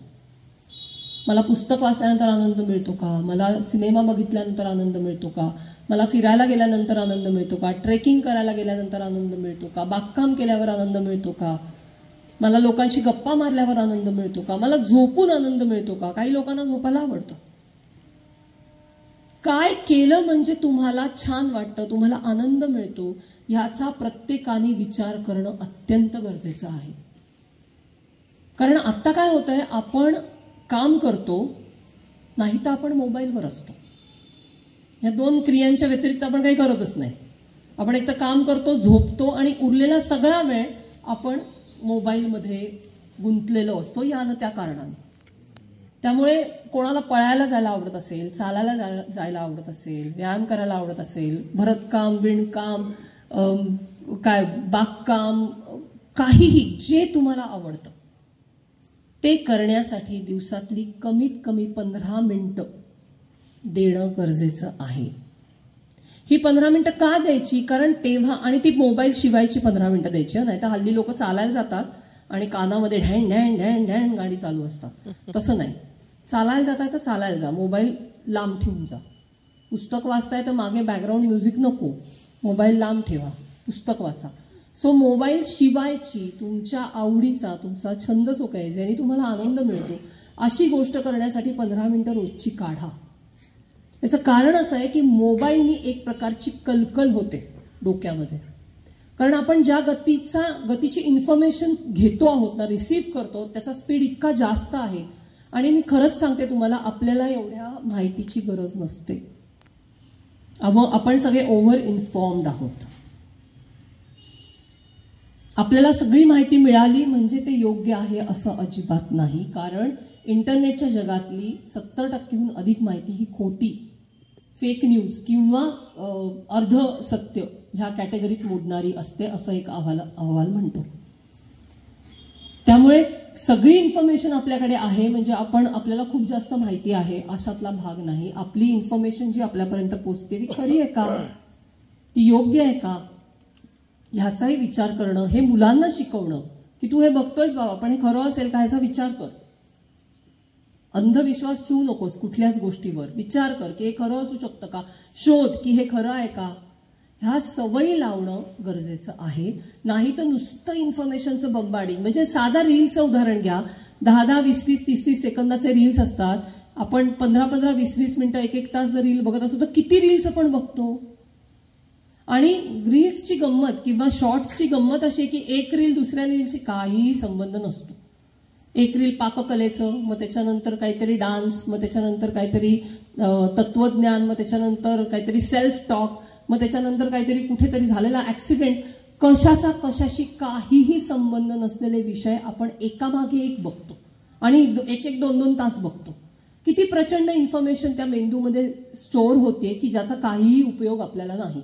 [SPEAKER 1] मला पुस्तक वाचल्यानंतर आनंद मिळतो का, मला सिनेमा बघितल्यानंतर आनंद मिळतो का, मला फिरायला गेल्यानंतर आनंद मिळतो का, ट्रेकिंग करायला गेल्यानंतर आनंद मिळतो का, बागकाम केल्यावर आनंद मिळतो का, मला लोकांशी गप्पा मारल्यावर आनंद मिळतो का, मला झोपून आनंद मिळतो का. काही लोकांना झोपायला आवडतं. काय केलं म्हणजे तुम्हाला छान वाटतं, तुम्हाला आनंद मिळतो, ह्याचा प्रत्येकाने विचार करणं अत्यंत गरजेचं आहे. कारण आत्ता काय होतंय, आपण काम करतो नाही तर आपण मोबाईलवर असतो. या 2 क्रियांच्या व्यतिरिक्त आपण काही करतच नाही. आपण एक तर काम करतो, झोपतो, आणि उरलेला सगळा वेळ आपण मोबाईलमध्ये गुंतलेलो असतो या न त्या कारणाने. त्यामुळे कोणाला पळायला जायला आवडत असेल, चालायला जायला आवडत असेल, व्यायाम करायला आवडत असेल, भरतकाम, विणकाम, काय बागकाम, काहीही जे तुम्हाला आवडतं ते करण्यासाठी दिवसातली कमीत कमी 15 मिनिटं देणं गरजेचं आहे. ही 15 मिनिटं का द्यायची? कारण तेव्हा, आणि ती मोबाईल शिवायची 15 मिनिटं द्यायची, नाही तर हल्ली लोक चालायला जातात आणि कानामध्ये ढॅन ढॅन ढॅन ढॅन गाडी चालू असतात. तसं नाही. चालायला जाताय तर चालायला जा, मोबाईल लांब ठेवून जा. पुस्तक वाचताय तर मागे बॅकग्राऊंड म्युझिक नको, मोबाईल लांब ठेवा, पुस्तक वाचा. सो मोबाईल शिवायची, तुमच्या आवडीचा, तुमचा छंद जो काही ज्याने तुम्हाला आनंद मिळतो अशी गोष्ट करण्यासाठी 15 मिनिटं रोजची काढा. याचं कारण असं आहे की मोबाईलनी एक प्रकारची कलकल होते डोक्यामध्ये. कारण आपण ज्या गतीची इन्फॉर्मेशन घेतो आहोत ना, रिसीव्ह करतो, त्याचा स्पीड इतका जास्त आहे. आणि मी खरंच सांगते तुम्हाला, आपल्याला एवढ्या माहितीची गरज नसते. आपण सगळे ओव्हर इन्फॉर्म्ड आहोत. आपल्याला सगळी माहिती मिळाली म्हणजे ते योग्य आहे असं अजिबात नाही. कारण इंटरनेटच्या जगातली 70% अधिक माहिती ही खोटी, फेक न्यूज किंवा अर्ध सत्य ह्या कॅटेगरीत मोडणारी असते असं एक अहवाल म्हणतो. त्यामुळे सगळी इन्फॉर्मेशन आपल्याकडे आहे म्हणजे आपल्याला खूप जास्त माहिती आहे अशातला भाग नाही. आपली इन्फॉर्मेशन जी आपल्यापर्यंत पोहोचते ती खरी आहे का, ती योग्य आहे का, ह्याचाही विचार करणं, हे मुलांना शिकवणं की तू हे बघतोयस बाबा पण हे खरं असेल का ह्याचा विचार कर. अंधविश्वास ठेवू नकोस कुठल्याच गोष्टीवर, विचार कर की हे खरं असू शकतं का, शोध की हे खरं आहे का. ह्या सवयी लावणं गरजेचं आहे. नाही तर नुसतं इन्फॉर्मेशनचं बंबाडिंग, म्हणजे साधा रीलचं उदाहरण घ्या. 10-10, 20-20, 30-30 सेकंदाचे रील्स असतात. आपण 15-15, 20-20 मिनिटं, 1-1 तास जर रील बघत असू तर किती रील्स आपण बघतो. आणि रील्सची गंमत किंवा शॉर्ट्सची गंमत अशी की एक रील दुसऱ्या रीलशी काहीही संबंध नसतो. एक रील पाककलेचं, मग त्याच्यानंतर काहीतरी डान्स, मग त्याच्यानंतर काहीतरी तत्वज्ञान, मग त्याच्यानंतर काहीतरी सेल्फ टॉक, मग त्याच्यानंतर काहीतरी कुठेतरी झालेला ऍक्सिडेंट. कशाचा कशाशी काहीही संबंध नसलेले विषय आपण एकामागे एक बघतो आणि 1-1, 2-2 तास बघतो. किती प्रचंड इन्फॉर्मेशन त्या मेंदूमध्ये स्टोअर होते की ज्याचा काहीही उपयोग आपल्याला नाही.